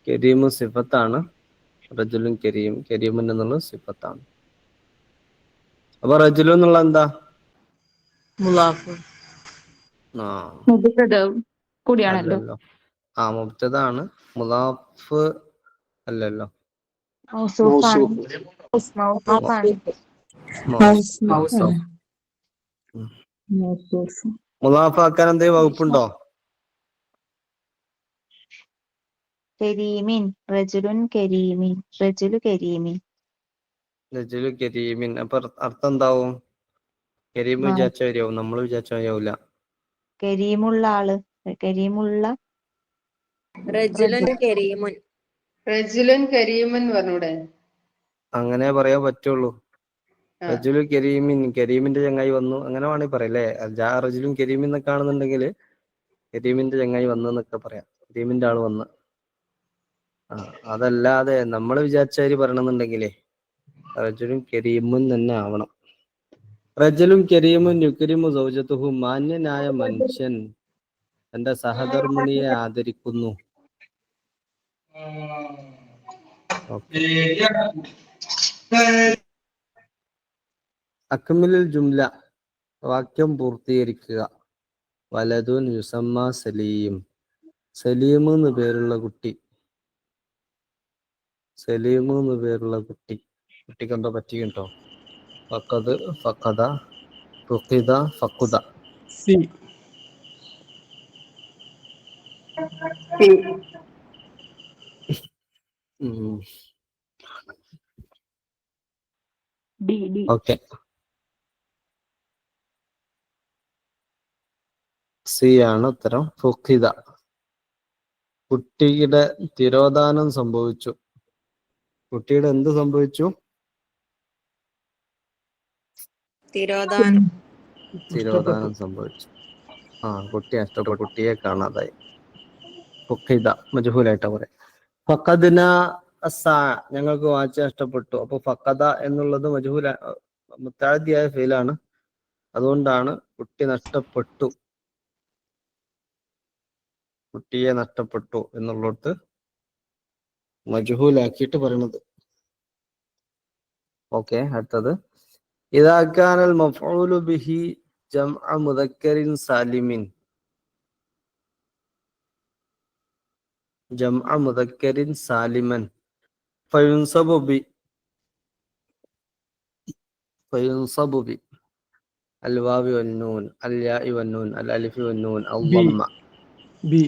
[SPEAKER 1] കരീമു സിഫത്താണ്. റജുലുൻ കരീം, കരീമുൻ എന്നുള്ളത് സിഫത്താണ്. അപ്പൊ റജുലു എന്നുള്ള എന്താ?
[SPEAKER 8] കൂടിയാണല്ലോ.
[SPEAKER 1] അല്ലല്ലോ. മുബ്തദാണ്. മുളാഫ് അല്ലല്ലോ. മുളാഫാക്കാൻ എന്തെങ്കിലും വകുപ്പുണ്ടോ?
[SPEAKER 6] കരീമിൻ, റജുലുൻ കരീമിൻ, റജുലു കരീമിൻ.
[SPEAKER 1] റജുലു കരീമിൻ. അപ്പൊ അർത്ഥം എന്താവും? കരീം വിചാരിച്ച വരെയാവും, നമ്മൾ വിചാരിച്ച വരെയാവൂല.
[SPEAKER 6] കരീമുള്ള ആള്, കരീമുള്ള.
[SPEAKER 8] റജുലുൻ കരീമുൻ.
[SPEAKER 3] റജുലുൻ കരീമൻ പറഞ്ഞൂടെ?
[SPEAKER 1] അങ്ങനെ പറയാൻ പറ്റുള്ളൂ. റജുലു കരീമിൻ, കരീമിന്റെ ചങ്ങായി വന്നു, അങ്ങനെ വേണമെങ്കിൽ പറയാം അല്ലേ. റജുലും കരീമിൻ എന്നൊക്കെ ആണെന്നുണ്ടെങ്കിൽ കരീമിന്റെ ചങ്ങായി വന്നു എന്നൊക്കെ പറയാം. കരീമിന്റെ ആള് വന്ന്. അതല്ലാതെ നമ്മൾ വിചാരിച്ചാരി പറയണമെന്നുണ്ടെങ്കിലേ റജുലും കരീമുൻ തന്നെ ആവണം. റജലുൻ കരീമുൻ യുക്രിമു സൗജത്തുഹു. മാന്യനായ മനുഷ്യൻ തന്റെ സഹധർമ്മിണിയെ ആദരിക്കുന്നു. ഓക്കെ. അക്മിലുൽ ജുംല, വാക്യം പൂർത്തീകരിക്കുക. വലതുൻ യുസമ്മ സലീം. സലീം എന്ന് പേരുള്ള കുട്ടി. സലീം എന്ന് പേരുള്ള കുട്ടി. കുട്ടിക്ക് എന്തോ പറ്റിയുണ്ടോ? ഫഖദ്, ഫഖദ, ഫുഖിദ, ഫഖുദ.
[SPEAKER 4] C.
[SPEAKER 2] D D.
[SPEAKER 1] Okay. C ആണ് ഉത്തരം. ഫുഖിദ, കുട്ടിയുടെ തിരോധാനം സംഭവിച്ചു. കുട്ടിയുടെ എന്ത് സംഭവിച്ചു?
[SPEAKER 8] തിരോധാനം.
[SPEAKER 1] തിരോധാനം സംഭവിച്ചു. കുട്ടി നഷ്ടപ്പെട്ടു. കുട്ടിയെ കാണാതായി. ഫുഖിദ മജ്ഹൂലായിട്ടാ പറയാം. ഫഖദ്ന അസ്സാ, ഞങ്ങൾക്ക് വാച്ച് നഷ്ടപ്പെട്ടു. അപ്പൊ ഫഖദ എന്നുള്ളത് മജ്ഹൂല മുത്തഅദ്ദിയായ ഫീലാണ്. അതുകൊണ്ടാണ് കുട്ടി നഷ്ടപ്പെട്ടു, കുട്ടിയെ നഷ്ടപ്പെട്ടു എന്നുള്ളത് മജ്ഹൂലാക്കിയിട്ട് പറയുന്നത്. ഓക്കെ. അടുത്തത് ഇദാ കാനൽ മഫ്ഊലു ബിഹി ജംഅ മുദക്കറിൻ സാലിമിൻ. ജംഅ മുദക്കറിൻ സാലിമൻ ഫയുൻസബു ബി. ഫയുൻസബു ബി അൽ വാവി വൻ നൂൻ, അൽ യാഇ വൻ നൂൻ, അൽ അലിഫി വൻ നൂൻ, അൽ ളമ്മ.
[SPEAKER 4] ബി.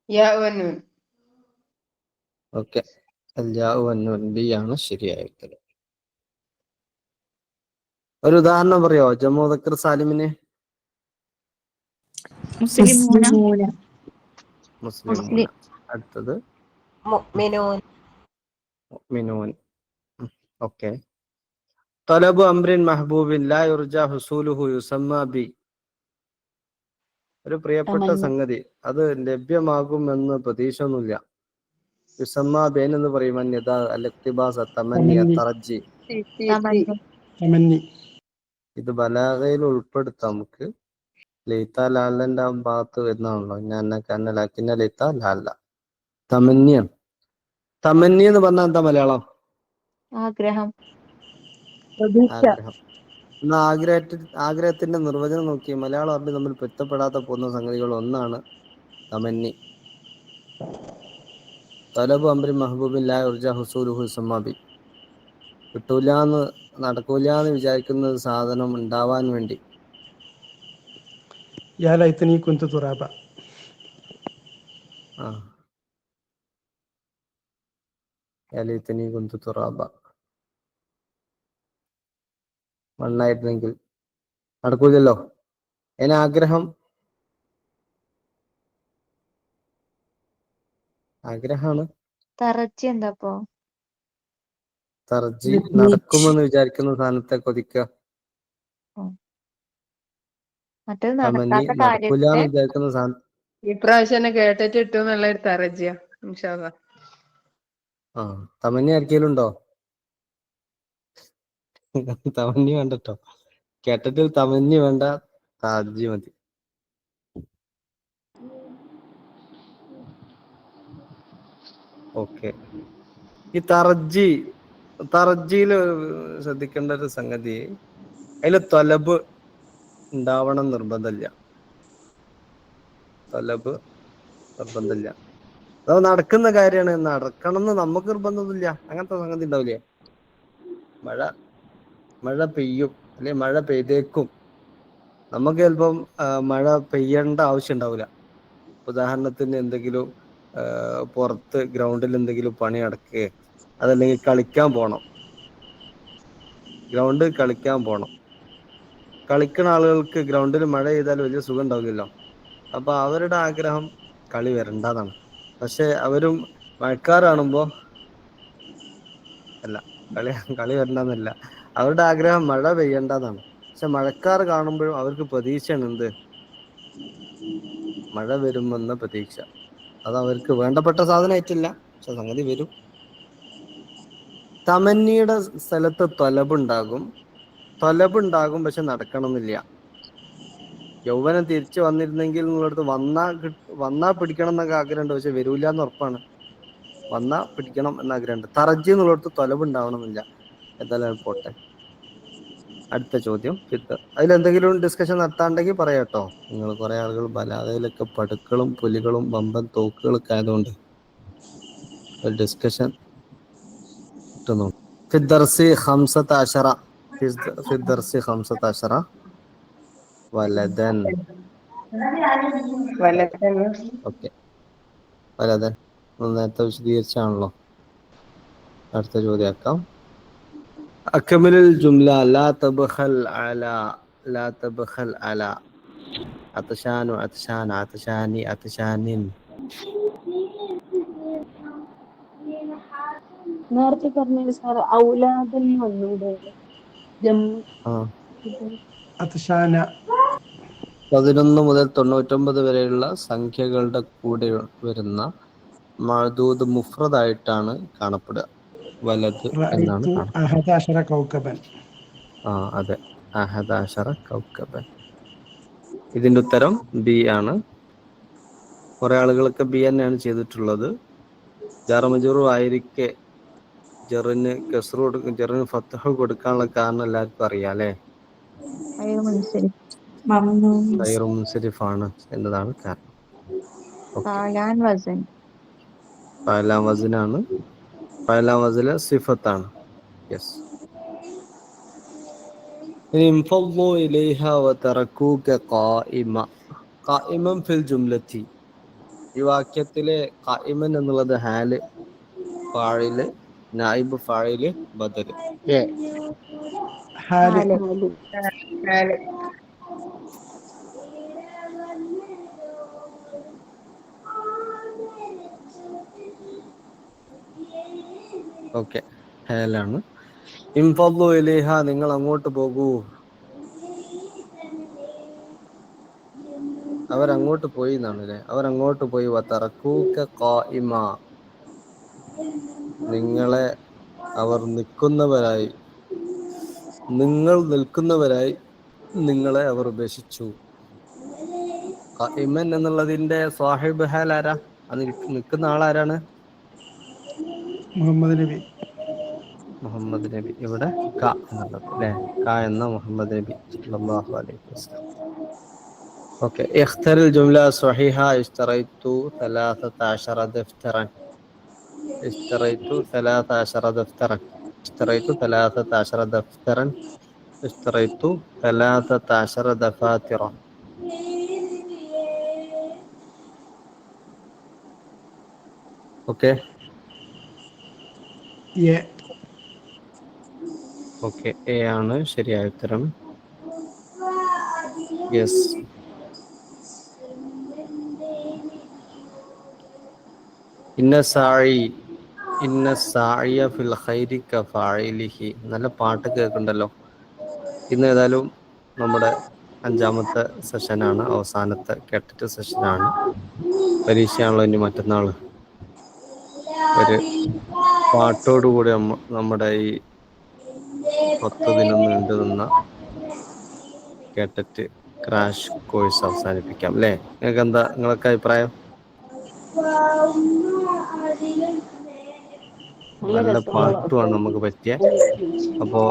[SPEAKER 3] യാ വന്നൂൻ.
[SPEAKER 1] ഓക്കെ. അൽ യാഉ വൻ നൂൻ, ബി ആണ് ശരിയായ ഉത്തരം. ഒരു ഉദാഹരണം പറയോ ജംഉ മുദക്കർ സാലിമിന്?
[SPEAKER 7] മുസ്ലിമൂന.
[SPEAKER 1] മുസ്ലിമൂന. അടുത്തത്
[SPEAKER 8] മുഅ്മിനൂൻ.
[SPEAKER 1] മുഅ്മിനൂൻ. ഓക്കെ. തലബു അംറിൻ മഹ്ബൂബിൻ ലാ യുർജാ ഹുസൂലുഹു യുസമ്മ ബി. ഒരു പ്രിയപ്പെട്ട
[SPEAKER 2] തമന്നി.
[SPEAKER 1] സംഗതി, അത് ലഭ്യമാകുമെന്ന് പ്രതീക്ഷ ഒന്നുമില്ല. യുസമ്മ ബേൻ എന്ന് പറയും. അന്യത, അൽ ഇഖ്തിബാസ്, തമന്നി, തറജ്ജി.
[SPEAKER 4] തമന്നി.
[SPEAKER 1] ഇത് ബലാഗയിൽ ഉൾപ്പെടുത്താം നമുക്ക്. ലൈത്ത ലാലന്റെ ആ ഭാഗത്ത് വരുന്നതാണല്ലോ. ഞാൻ കന്നലാക്കിന്ന ലൈത്ത ലാല. തമന്യാണ്. തമന്നി എന്ന് പറഞ്ഞാൽ എന്താ മലയാളം?
[SPEAKER 8] ആഗ്രഹം.
[SPEAKER 1] ആഗ്രഹം. എന്നാ ആഗ്രഹത്തിന്റെ നിർവചനം നോക്കി. മലയാളം അറബി തമ്മിൽ പൊരുത്തപ്പെടാത്ത പോകുന്ന സംഗതികൾ ഒന്നാണ് തമന്നി. തലബു അംരി മഹബൂബിൻ ലാ യുർജാ ഹുസൂലുഹു യുസമ്മ ബി. കിട്ടൂലാന്ന്, നടക്കൂലാന്ന് വിചാരിക്കുന്ന ഒരു സാധനം ഉണ്ടാവാൻ വേണ്ടി.
[SPEAKER 4] യാ ലൈതനി കുന്തു തുറാബ.
[SPEAKER 1] യാ ലൈതനി കുന്തു തുറാബ. മണ്ണായിരുന്നെങ്കിൽ. നടക്കൂലല്ലോ. അതിന് ആഗ്രഹം, ആഗ്രഹമാണ്.
[SPEAKER 8] തറച്ചി എന്താപ്പോ?
[SPEAKER 1] തർജി, നടക്കുമെന്ന് വിചാരിക്കുന്ന സാധനത്തെ കൊതിക്കുക.
[SPEAKER 8] മറ്റേത്
[SPEAKER 1] തമന്നി,
[SPEAKER 8] നടക്കാത്ത
[SPEAKER 1] നടക്കൂലെന്ന്
[SPEAKER 8] കാര്യത്തെ.
[SPEAKER 1] വിചാരിക്കുന്ന സാധനം.
[SPEAKER 3] ഇപ്രാവശ്യം തന്നെ കേട്ടിട്ട് ഇട്ടു എന്നുള്ള ഒരു തറജിയ. ഇൻഷാ അല്ലാ.
[SPEAKER 1] തമന്നി ആർക്കെങ്കിലും ഉണ്ടോ? തമന്നി വേണ്ടട്ടോ. കേട്ടിട്ട് തമന്നി വേണ്ട, തർജി മതി. ഓക്കെ. ഈ തറജിയില് ശ്രദ്ധിക്കേണ്ട ഒരു സംഗതി, അതില് തൊലബ് ഉണ്ടാവണം നിർബന്ധമില്ല. തൊലബ് നിർബന്ധമില്ല. അത് നടക്കുന്ന കാര്യമാണ്. നടക്കണം എന്ന് നമുക്ക് നിർബന്ധമൊന്നുമില്ല. അങ്ങനത്തെ സംഗതി ഉണ്ടാവില്ലേ? മഴ പെയ്യും, അല്ലെ മഴ പെയ്തേക്കും. നമുക്ക് ചിലപ്പം മഴ പെയ്യേണ്ട ആവശ്യം ഉണ്ടാവില്ല. ഉദാഹരണത്തിന് എന്തെങ്കിലും പുറത്ത് ഗ്രൗണ്ടിൽ എന്തെങ്കിലും പണി നടക്കുകയോ, അതല്ലെങ്കിൽ കളിക്കാൻ പോണം, ഗ്രൗണ്ടിൽ കളിക്കാൻ പോണം. കളിക്കുന്ന ആളുകൾക്ക് ഗ്രൗണ്ടിൽ മഴ പെയ്താൽ വലിയ സുഖം ഉണ്ടാവില്ലല്ലോ. അപ്പൊ അവരുടെ ആഗ്രഹം കളി വരണ്ടെന്നാണ്. പക്ഷെ അവരും മഴക്കാറാണുമ്പോ അല്ല, കളി വരണ്ടെന്നല്ല, അവരുടെ ആഗ്രഹം മഴ പെയ്യണ്ടെന്നാണ്. പക്ഷെ മഴക്കാറ് കാണുമ്പോഴും അവർക്ക് പ്രതീക്ഷയാണ്. എന്ത്? മഴ വരുമെന്ന പ്രതീക്ഷ. അത് അവർക്ക് വേണ്ടപ്പെട്ട സാധനമായിട്ടില്ല, പക്ഷെ സംഗതി വരും. തമന്നിയുടെ സ്ഥലത്ത് തൊലബുണ്ടാകും. തൊലബുണ്ടാകും, പക്ഷെ നടക്കണമെന്നില്ല. യൗവനം തിരിച്ചു വന്നിരുന്നെങ്കിൽ എന്നുള്ളടത്ത് വന്നാ പിടിക്കണം എന്നൊക്കെ ആഗ്രഹമുണ്ട്, പക്ഷെ വരൂല എന്ന് ഉറപ്പാണ്. വന്നാ പിടിക്കണം എന്ന ആഗ്രഹമുണ്ട്. തറജി എന്നുള്ളടത്ത് തൊലബുണ്ടാവണമെന്നില്ല. എന്തായാലും പോട്ടെ. അടുത്ത ചോദ്യം. അതിലെന്തെങ്കിലും ഡിസ്കഷൻ നടത്താണ്ടെങ്കിൽ പറയാട്ടോ. നിങ്ങൾ കുറെ ആളുകൾ ബലാദയിലൊക്കെ പടുക്കളും പുലികളും വമ്പൻ തോക്കുകളൊക്കെ ആയതുകൊണ്ട് ഒരു ഡിസ്കഷൻ കിട്ടുന്നു. ഫിദ്ദർസി 15 ഫിദ്ദർസി 15 വലദൻ. ഓക്കെ, വലദൻ നേരത്തെ വിശദീകരിച്ചാണല്ലോ. അടുത്ത ചോദ്യമാക്കാം. അക്മലുൽ ജുംല ലാ തബ്ഖൽ അല അത്ശാനു അത്ശാന അത്ശാനി അത്ശാനിൻ.
[SPEAKER 2] നേരത്തെ പറഞ്ഞത് സാർ ഔലാദൻ വന്നൂടെ?
[SPEAKER 1] ആ
[SPEAKER 4] 11
[SPEAKER 1] 11 മുതൽ 99 വരെയുള്ള സംഖ്യകളുടെ കൂടെ വരുന്ന മഅദൂദ് മുഫ്രദായിട്ടാണ് കാണപ്പെടുക. വലത് എന്നാണ്
[SPEAKER 4] റഅയ്തു
[SPEAKER 1] കാണപ്പെടുക.
[SPEAKER 4] 11 കൗകബൻ.
[SPEAKER 1] അതെ, 11 കൗകബൻ. ഇതിന്റെ ഉത്തരം ബി ആണ്. കുറെ ആളുകളൊക്കെ ബി തന്നെയാണ് ചെയ്തിട്ടുള്ളത്. ജാറമജൂർ ആയിരിക്കെ ജറിന് കസ്റ് കൊടുക്കും, ജറിന് ഫത്ഹ് കൊടുക്കാനുള്ള കാരണം എല്ലാവർക്കും അറിയാം അല്ലെ. ഗൈറു മുൻസരിഫാണ് എന്നതാണ് കാരണം. ഫഅലാൻ വസ്നാണ്. ഫഅലാൻ വസ്നിലെ സിഫത്താണ്. യെസ്. ഇൻഫളു ഇലൈഹ വതറകൂക ഖായിമൻ ഫിൽ ജുംലത്തി. ഈ വാക്യത്തിലെ ഖായിമൻ എന്നുള്ളത് ഹാല്, ഫാഇല്, നായിബ് ഫാഇല്, ബദൽ.
[SPEAKER 4] ഹാല്.
[SPEAKER 1] ഓക്കെ, ഹാലാണ്. ഇൻഫളു ഇലൈഹ, നിങ്ങൾ അങ്ങോട്ട് പോകൂ. അവരങ്ങോട്ട് പോയി എന്നാണ് അല്ലെ. അവരങ്ങോട്ട് പോയി. വതറകൂക ഖായിമ, നിങ്ങളെ അവർ നിൽക്കുന്നവരായി, നിങ്ങൾ നിൽക്കുന്നവരായി നിങ്ങളെ അവർ ഉപേക്ഷിച്ചു. ഖായിമൻ എന്നുള്ളതിന്റെ സാഹിബ് ഹാൽ ആരാ? അത് നിൽക്കുന്ന ആളാരാണ്?
[SPEAKER 4] മുഹമ്മദ് നബി.
[SPEAKER 1] മുഹമ്മദ് നബി. ഇവിടെ ക എന്നുള്ളത് അല്ലെ, ക എന്ന മുഹമ്മദ് നബി സല്ലല്ലാഹു അലൈഹി വസല്ലം. ഓക്കെ. ഇഖ്തറിൽ ജുംല സ്വഹീഹ. ഇശ്തറൈതു 13 ദഫ്തറൻ. اشتريت 13 دفترا. اشتريت 13 دفترا. اشتريت 13 دفاتر. ഓക്കെ. ഓക്കെ, എ ആണ് ശരിയായ ഉത്തരം. യെസ്. ഇന്ന സാഇയ ഫിൽ ഖൈരി കഫാഇലിഹി. നല്ല പാട്ട് കേൾക്കുന്നുണ്ടല്ലോ. ഇന്ന് ഏതായാലും നമ്മുടെ 5ാമത്തെ സെഷനാണ്, അവസാനത്തെ കേട്ടിട്ട് സെഷനാണ്. പരീക്ഷയാണല്ലോ ഇനി മറ്റന്നാള്. ഒരു പാട്ടോടുകൂടി നമ്മുടെ ഈ 10 ദിനം നീണ്ടു നിന്ന കേട്ടിട്ട് ക്രാഷ് കോഴ്സ് അവസാനിപ്പിക്കാം അല്ലേ? നിങ്ങളൊക്കെ അഭിപ്രായം? നല്ല പാട്ടുമാണ് നമുക്ക് പറ്റിയ. അപ്പോ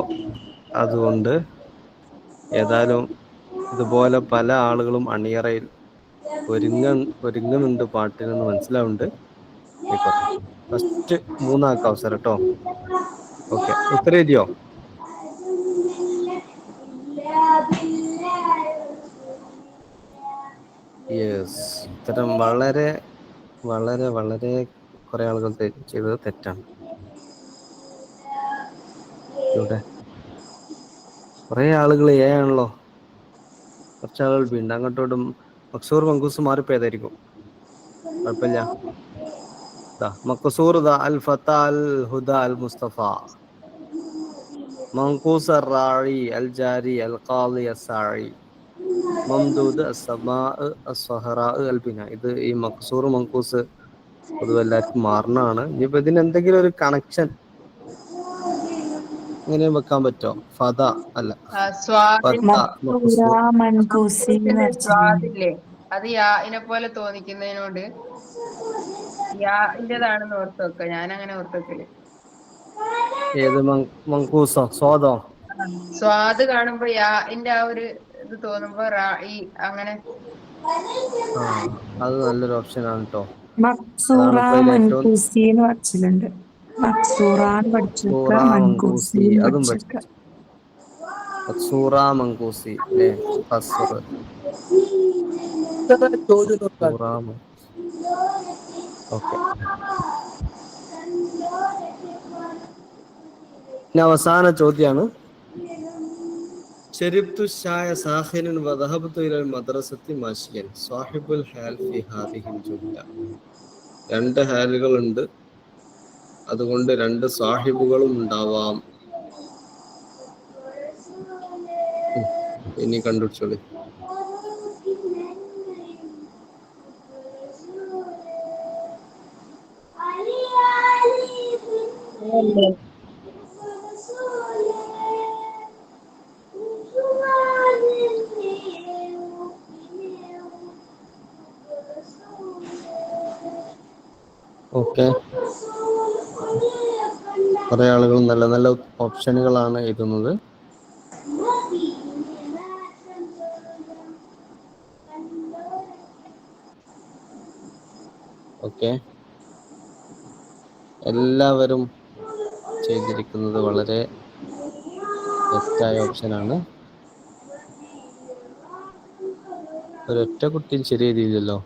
[SPEAKER 1] അതുകൊണ്ട് ഏതായാലും ഇതുപോലെ പല ആളുകളും അണിയറയിൽ ഒരുങ്ങുന്നുണ്ട് പാട്ടിനെന്ന് മനസ്സിലാവുന്നുണ്ട്. ആയിക്കോട്ടെ, ഫസ്റ്റ് 3 ആൾക്ക് അവസരം കേട്ടോ. ഓക്കെ, ഉത്തരം എഴുതിയോ? യെസ്. ഉത്തരം വളരെ വളരെ വളരെ കുറെ ആളുകൾ ചെയ്തത് തെറ്റാണ്. ഇവിടെ കുറെ ആളുകൾ എ ആണല്ലോ, കുറച്ച് ആളുകൾ ബിണ്ട്. അങ്ങോട്ടും മക്സൂർ മങ്കൂസ് മാറിപ്പോയതായിരിക്കും. കുഴപ്പമില്ല. മക്സൂർ അൽ ഫത്ത അൽ ഹുദ അൽ മുസ്തഫ. മങ്കൂസ് അൽ റായി അൽ ജാരി അൽ ഖാദി അൽ സായി. മംദൂദ് അസ്സമാ അസ്സഹറാ അൽ ബിന. ഇത് ഈ മക്സൂർ മങ്കൂസ് പൊതുവെ എല്ലാവർക്കും മാറണാണ്. ഇനിയിപ്പോ ഇതിന് എന്തെങ്കിലും ഒരു കണക്ഷൻ ഇങ്ങനെ വെക്കാൻ പറ്റോ? ഫദ അല്ല,
[SPEAKER 3] സ്വാദിന്റെ
[SPEAKER 1] ഫത്ത
[SPEAKER 7] മക്സൂറ
[SPEAKER 1] മഖ്സൂർ.
[SPEAKER 7] മൻകൂസി എന്ന് അടിച്ചിട്ടുണ്ട്.
[SPEAKER 3] സ്വാദില്ലേ അത് യാഇനെ പോലെ തോന്നിക്കുന്നതിനോട് യാഇന്റേതാണെന്ന് ഓർത്ത് വെക്ക. ഞാൻ അങ്ങനെ ഓർത്ത് വെക്കല്.
[SPEAKER 1] ഏത് മങ്കൂസോ സ്വാദോ?
[SPEAKER 3] സ്വാദ് കാണുമ്പോ യാഇന്റെ ആ ഒരു ഇത് തോന്നുമ്പോ റായി അങ്ങനെ.
[SPEAKER 1] ആ, അത് നല്ലൊരു ഓപ്ഷനാണ് കേട്ടോ.
[SPEAKER 7] മക്സൂറ
[SPEAKER 1] അതാണ് ഇപ്പൊ അതിൽ ഏറ്റവും
[SPEAKER 7] മൻകൂസി എന്ന് പഠിച്ചിട്ടുണ്ട്. മക്സൂറ എന്ന് പഠിച്ചു
[SPEAKER 1] സൂറ
[SPEAKER 7] വെക്കുക, മൻകൂസി
[SPEAKER 1] മങ്കൂസി
[SPEAKER 7] എന്ന്
[SPEAKER 1] അതും
[SPEAKER 7] പഠിച്ചു വെക്കുക.
[SPEAKER 1] പഠിച്ചു. സൂറ മങ്കൂസി അല്ലേ? ഖസ്ർ
[SPEAKER 5] ചോദ്യം നോക്കാം.
[SPEAKER 1] സൂറ. ഓക്കെ, ഇനി അവസാന ചോദ്യാണ്. ശരിബ്തു ഷായ സാഖിനൻ വദഹബ്തു ഇലൽ മദ്രസത്തി മാശിയൻ സാഹിബുൽ ഹാൽ ഫി ഹാദിഹിൽ ജുംല. രണ്ട് ഹാലുകളുണ്ട്, അതുകൊണ്ട് രണ്ട് സാഹിബുകളും ഉണ്ടാവാം. ഇനി കണ്ടുപിടിച്ചോളി. ഓക്കെ, കുറെ ആളുകൾ നല്ല നല്ല ഓപ്ഷനുകളാണ് എഴുതുന്നത്. ഓക്കെ, എല്ലാവരും ചെയ്തിരിക്കുന്നത് വളരെ തെറ്റായ ഓപ്ഷനാണ്. ഒരൊറ്റ കുട്ടിയും ശരി എഴുതിയില്ലല്ലോ.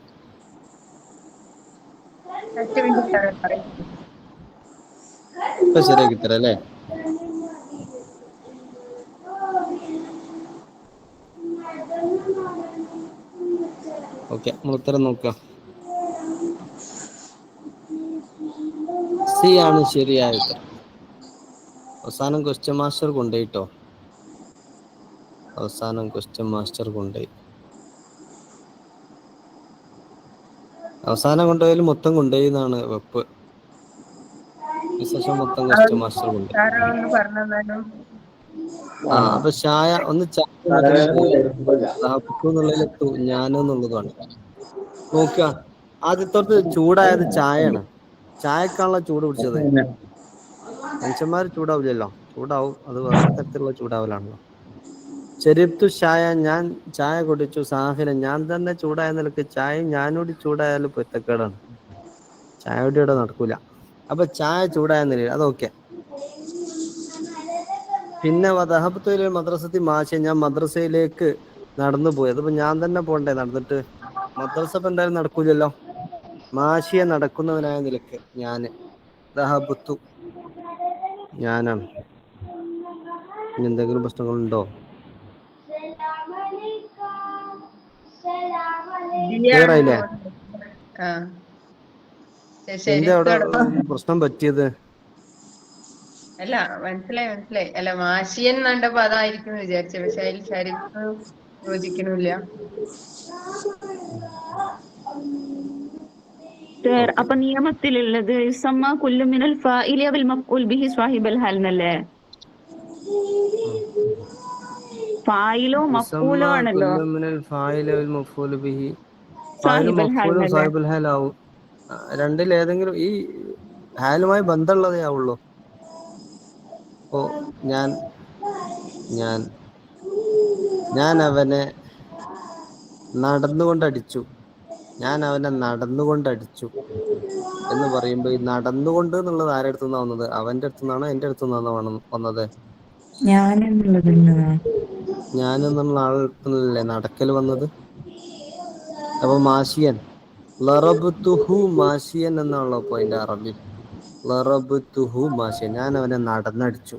[SPEAKER 1] ഇപ്പൊ ശരിയാക്കി തരാം അല്ലേ? ഓക്കെ, നമ്മൾ ഉത്തരം നോക്കാം. സി ആണ് ശരിയായ ഉത്തരം. അവസാനം ക്വസ്റ്റ്യൻ മാസ്റ്റർ കൊണ്ടുപോയിട്ടോ, അവസാനം ക്വസ്റ്റ്യൻ മാസ്റ്റർ കൊണ്ടുപോയി. അവസാനം കൊണ്ടുപോയാൽ മൊത്തം കൊണ്ടുപോയി എന്നാണ് വെപ്പ്. ഈ സെഷൻ മൊത്തം ക്വസ്റ്റ്യൻ മാസ്റ്റർ കൊണ്ടുപോയി.
[SPEAKER 3] ഒന്ന് പറഞ്ഞാലും
[SPEAKER 1] ആ, അപ്പൊ ചായ ഒന്ന് ചായ പോയി എന്നുള്ളതിലെത്തു ഞാനെന്നുള്ളതാണ്. നോക്കുക, ആദ്യത്തോട്ട് ചൂടായത് ചായയാണ്. ചായക്കാണല്ലോ ചൂട് പിടിച്ചത്. മനുഷ്യന്മാർ ചൂടാവില്ലല്ലോ, ചൂടാവും, അത് വേറെ തരത്തിലുള്ള ചൂടാവലാണല്ലോ. ശരിബ്തു ഷായ, ഞാൻ ചായ കുടിച്ചു. സാഹില, ഞാൻ തന്നെ ചൂടായ നിലക്ക് ചായയും ഞാനൂടി ചൂടായാലും പൊരുത്തക്കേടാണ്, ചായ കുടിയോടെ നടക്കൂല. അപ്പൊ ചായ ചൂടായ നിലയിൽ അതൊക്കെ. പിന്നെ വദഹബ്തു മദ്രസത്തി മാശ, ഞാൻ മദ്രസയിലേക്ക് നടന്നു പോയി. അതിപ്പോ ഞാൻ തന്നെ പോണ്ടേ നടന്നിട്ട്? മദ്രസ ഇപ്പൊ എന്തായാലും നടക്കൂലല്ലോ. മാഷിയെ നടക്കുന്നവനായ നിലക്ക് ഞാന്. ദഹബത്തു ഞാനാണ്. ഇനി എന്തെങ്കിലും പ്രശ്നങ്ങളുണ്ടോ? ക്ലിയർ ആയില്ലേ? എന്താ അവിടെ പ്രശ്നം പറ്റിയത്?
[SPEAKER 3] അല്ല, മനസ്സിലായി. അല്ല, മാഷിയൻ കണ്ടപ്പോ അതായിരിക്കും വിചാരിച്ചത്. പക്ഷെ അതിൽ ശരിക്ക് യോജിക്കണില്ല.
[SPEAKER 2] അപ്പൊ നിയമത്തിലുള്ളത് യുസമ്മ കുല്ലു മിനൽ ഫാഇലി അവൽ മഫ്ഊൽ ബിഹി സ്വാഹിബൽ ഹാൽ എന്നല്ലേ? ഫായിലോ മഫ്ഊലോ ആണല്ലോ സാഹിബൽ ഹാൽ എന്നല്ലേ?
[SPEAKER 1] സാഹിബുൽ ഹാൽ ആവും. രണ്ടിൽ ഏതെങ്കിലും ഈ ഹാലുമായി ബന്ധമുള്ളതേ ആവുള്ളൂ. ഓ, ഞാൻ ഞാൻ ഞാൻ അവനെ നടന്നുകൊണ്ടടിച്ചു. ഞാൻ അവനെ നടന്നുകൊണ്ടടിച്ചു എന്ന് പറയുമ്പോ ഈ നടന്നുകൊണ്ട് എന്നുള്ളത് ആരുടെ അടുത്ത് നിന്നാ വന്നത്? അവന്റെ അടുത്ത് നിന്നാണോ എന്റെ അടുത്ത് നിന്നാണോ വന്നത്?
[SPEAKER 7] ഞാൻ എന്നുള്ളത്
[SPEAKER 1] ഞാൻ എന്നുള്ള ആളല്ലേ നടക്കൽ വന്നത്. അപ്പൊ മാഷിയൻ, ലറബ്തുഹു മാഷിയൻ എന്നാണല്ലോ അപ്പൊ അതിന്റെ അറബി. ലറബ്തുഹു മാഷിയൻ, ഞാൻ അവനെ നടന്നടിച്ചു.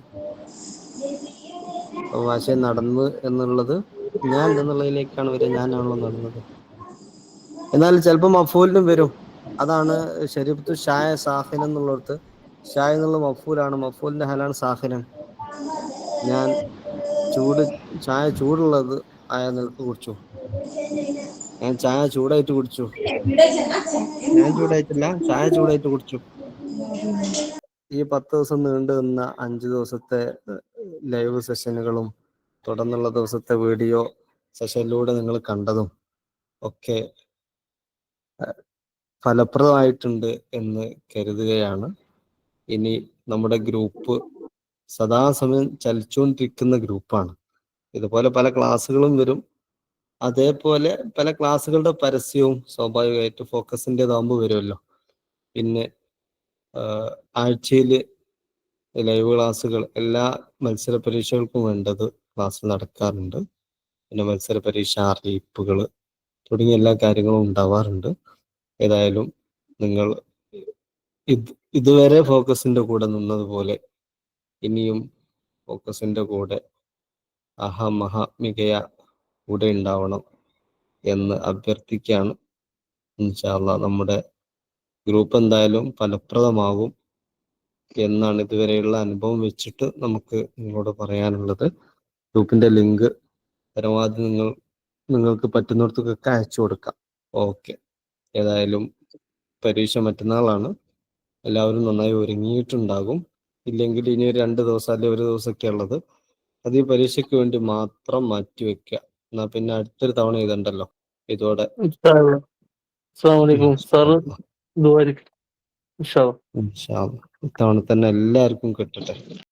[SPEAKER 1] അപ്പൊ മാഷിയൻ നടന്നു എന്നുള്ളത് ഞാൻ എന്നുള്ളതിലേക്കാണ് വരിക, ഞാനാണല്ലോ നടന്നത്. എന്നാൽ ചിലപ്പോൾ മഫൂലിനും വരും. അതാണ് ശരിബ്തു ഷായ സാഹിൻ എന്നുള്ളത്. ഷായ് എന്നുള്ള മഫൂലാണ്, മഫൂലിന്റെ ഹലാണ് സാഹിനൻ. ഞാൻ ചായ ചൂടുള്ളത് ആയ നിലക്ക് കുടിച്ചു. ഞാൻ ചായ ചൂടായിട്ട് കുടിച്ചു. ഞാൻ ചൂടായിട്ടില്ല, ചായ ചൂടായിട്ട് കുടിച്ചു. ഈ 10 ദിവസം നീണ്ടു നിന്ന 5 ദിവസത്തെ ലൈവ് സെഷനുകളും തുടർന്നുള്ള ദിവസത്തെ വീഡിയോ സെഷനിലൂടെ നിങ്ങൾ കണ്ടതും ഒക്കെ ഫലപ്രദമായിട്ടുണ്ട് എന്ന് കരുതുകയാണ്. ഇനി നമ്മുടെ ഗ്രൂപ്പ് സദാസമയം ചലിച്ചുകൊണ്ടിരിക്കുന്ന ഗ്രൂപ്പാണ്. ഇതുപോലെ പല ക്ലാസ്സുകളും വരും. അതേപോലെ പല ക്ലാസ്സുകളുടെ പരസ്യവും സ്വാഭാവികമായിട്ട് ഫോക്കസിൻ്റെതാകുമ്പോൾ വരുമല്ലോ. പിന്നെ ആഴ്ചയിൽ ലൈവ് ക്ലാസ്സുകൾ എല്ലാ മത്സര പരീക്ഷകൾക്കും വേണ്ടത് ക്ലാസ് നടക്കാറുണ്ട്. പിന്നെ മത്സര പരീക്ഷ അറിയിപ്പുകൾ തുടങ്ങിയ എല്ലാ കാര്യങ്ങളും ഉണ്ടാവാറുണ്ട്. ഏതായാലും നിങ്ങൾ ഇതുവരെ ഫോക്കസിന്റെ കൂടെ നിന്നതുപോലെ ഇനിയും ഫോക്കസിന്റെ കൂടെ മികയ കൂടെ ഉണ്ടാവണം എന്ന് അഭ്യർത്ഥിക്കുകയാണ്. ഇൻഷാ അല്ലാഹ് നമ്മുടെ ഗ്രൂപ്പ് എന്തായാലും ഫലപ്രദമാകും എന്നാണ് ഇതുവരെയുള്ള അനുഭവം വെച്ചിട്ട് നമുക്ക് നിങ്ങളോട് പറയാനുള്ളത്. ഗ്രൂപ്പിന്റെ ലിങ്ക് പരമാവധി നിങ്ങൾക്ക് പറ്റുന്നിടത്തൊക്കെ അയച്ചു കൊടുക്കാം. ഓക്കെ, ഏതായാലും പരീക്ഷ മറ്റന്നാളാണ്. എല്ലാവരും നന്നായി ഒരുങ്ങിയിട്ടുണ്ടാകും. ഇല്ലെങ്കിൽ ഇനി 2 ദിവസം അല്ലെങ്കിൽ 1 ദിവസമൊക്കെ ഉള്ളത് അത് ഈ പരീക്ഷയ്ക്ക് വേണ്ടി മാത്രം മാറ്റിവെക്കുക. എന്നാ പിന്നെ അടുത്തൊരു തവണ എഴുതണ്ടല്ലോ. ഇതോടെ ഇത്തവണ തന്നെ എല്ലാവർക്കും കിട്ടട്ടെ.